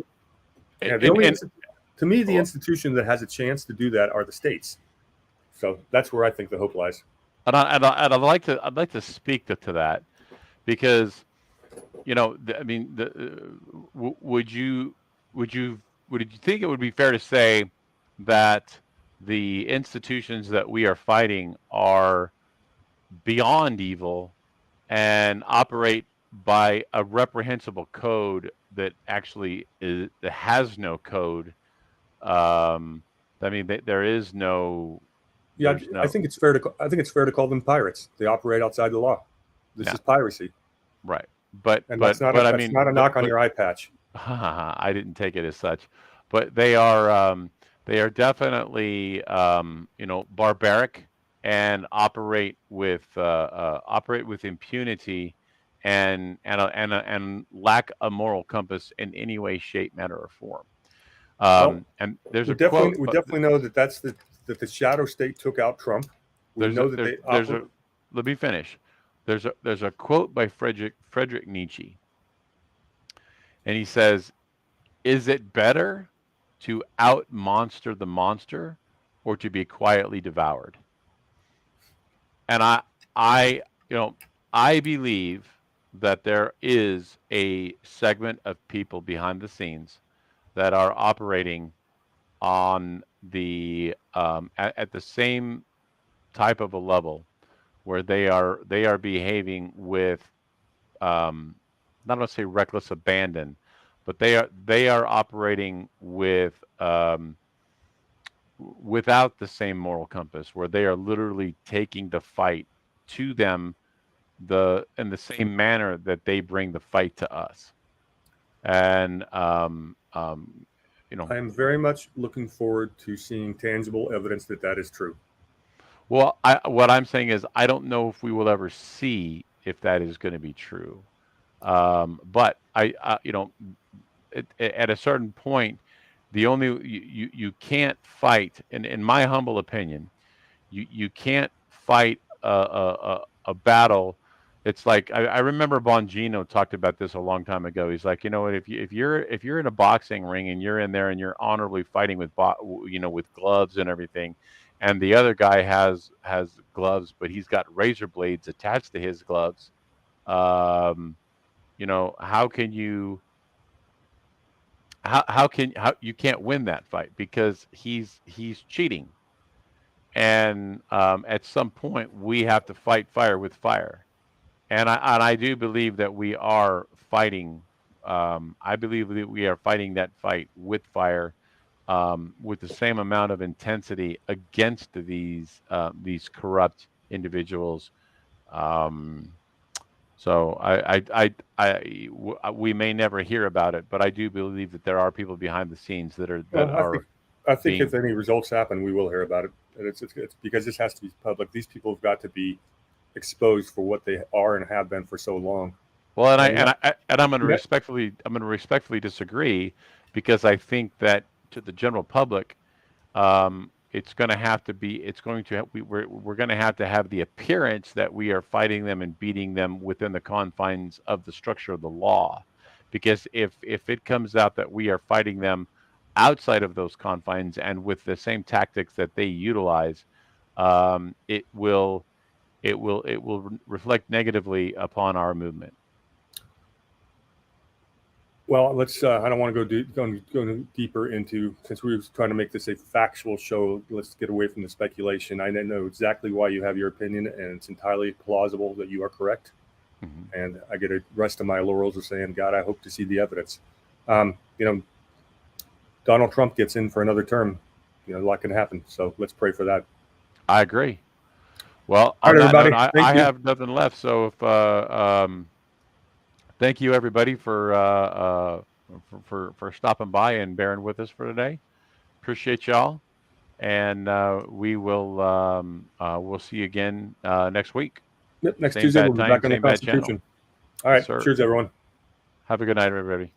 to me, the institution that has a chance to do that are the states. So that's where I think the hope lies. And I'd like to speak to that, because I mean, would you think it would be fair to say that the institutions that we are fighting are beyond evil and operate by a reprehensible code that actually that has no code? I mean, there is no. Yeah, I think it's fair to call them pirates. They operate outside the law. This is piracy, right? But that's not a knock on your eye patch. I didn't take it as such, but they are definitely barbaric and operate with impunity and lack a moral compass in any way, shape, manner, or form. And there's we definitely know that that the shadow state took out Trump. We know that let me finish. There's a quote by Friedrich Nietzsche, and he says, "Is it better to out-monster the monster, or to be quietly devoured?" And I believe that there is a segment of people behind the scenes that are operating on the at the same type of a level, where they are behaving with not going to say reckless abandon, but they are operating with without the same moral compass, where they are literally taking the fight to them in the same manner that they bring the fight to us. And I am very much looking forward to seeing tangible evidence that is true. Well, what I'm saying is, I don't know if we will ever see if that is going to be true. But at a certain point, you can't fight, in my humble opinion, you can't fight a battle. It's like, I remember Bongino talked about this a long time ago. He's like, if you're in a boxing ring and you're in there and you're honorably fighting with with gloves and everything, and the other guy has gloves, but he's got razor blades attached to his gloves, how can you you can't win that fight, because he's cheating. And at some point, we have to fight fire with fire. And I do believe that we are fighting. I believe that we are fighting that fight with fire, with the same amount of intensity against these corrupt individuals. So we may never hear about it, but I do believe that there are people behind the scenes that are. I think if any results happen, we will hear about it. And it's because this has to be public. These people have got to be exposed for what they are and have been for so long. Well, I'm going to respectfully disagree, because I think that to the general public, it's going to have to be. We're going to have the appearance that we are fighting them and beating them within the confines of the structure of the law, because if it comes out that we are fighting them outside of those confines and with the same tactics that they utilize, it will reflect negatively upon our movement. Well, let's. I don't want to go deeper into, since we were trying to make this a factual show. Let's get away from the speculation. I know exactly why you have your opinion, and it's entirely plausible that you are correct. Mm-hmm. And I get a rest of my laurels of saying, God, I hope to see the evidence. Donald Trump gets in for another term. A lot can happen. So let's pray for that. I agree. Well, all right, everybody. I have nothing left. So if thank you, everybody, for stopping by and bearing with us for today. Appreciate y'all, and we will we'll see you again next week. Yep, next Tuesday we'll be back on the Constitution. All right, cheers, everyone. Have a good night, everybody.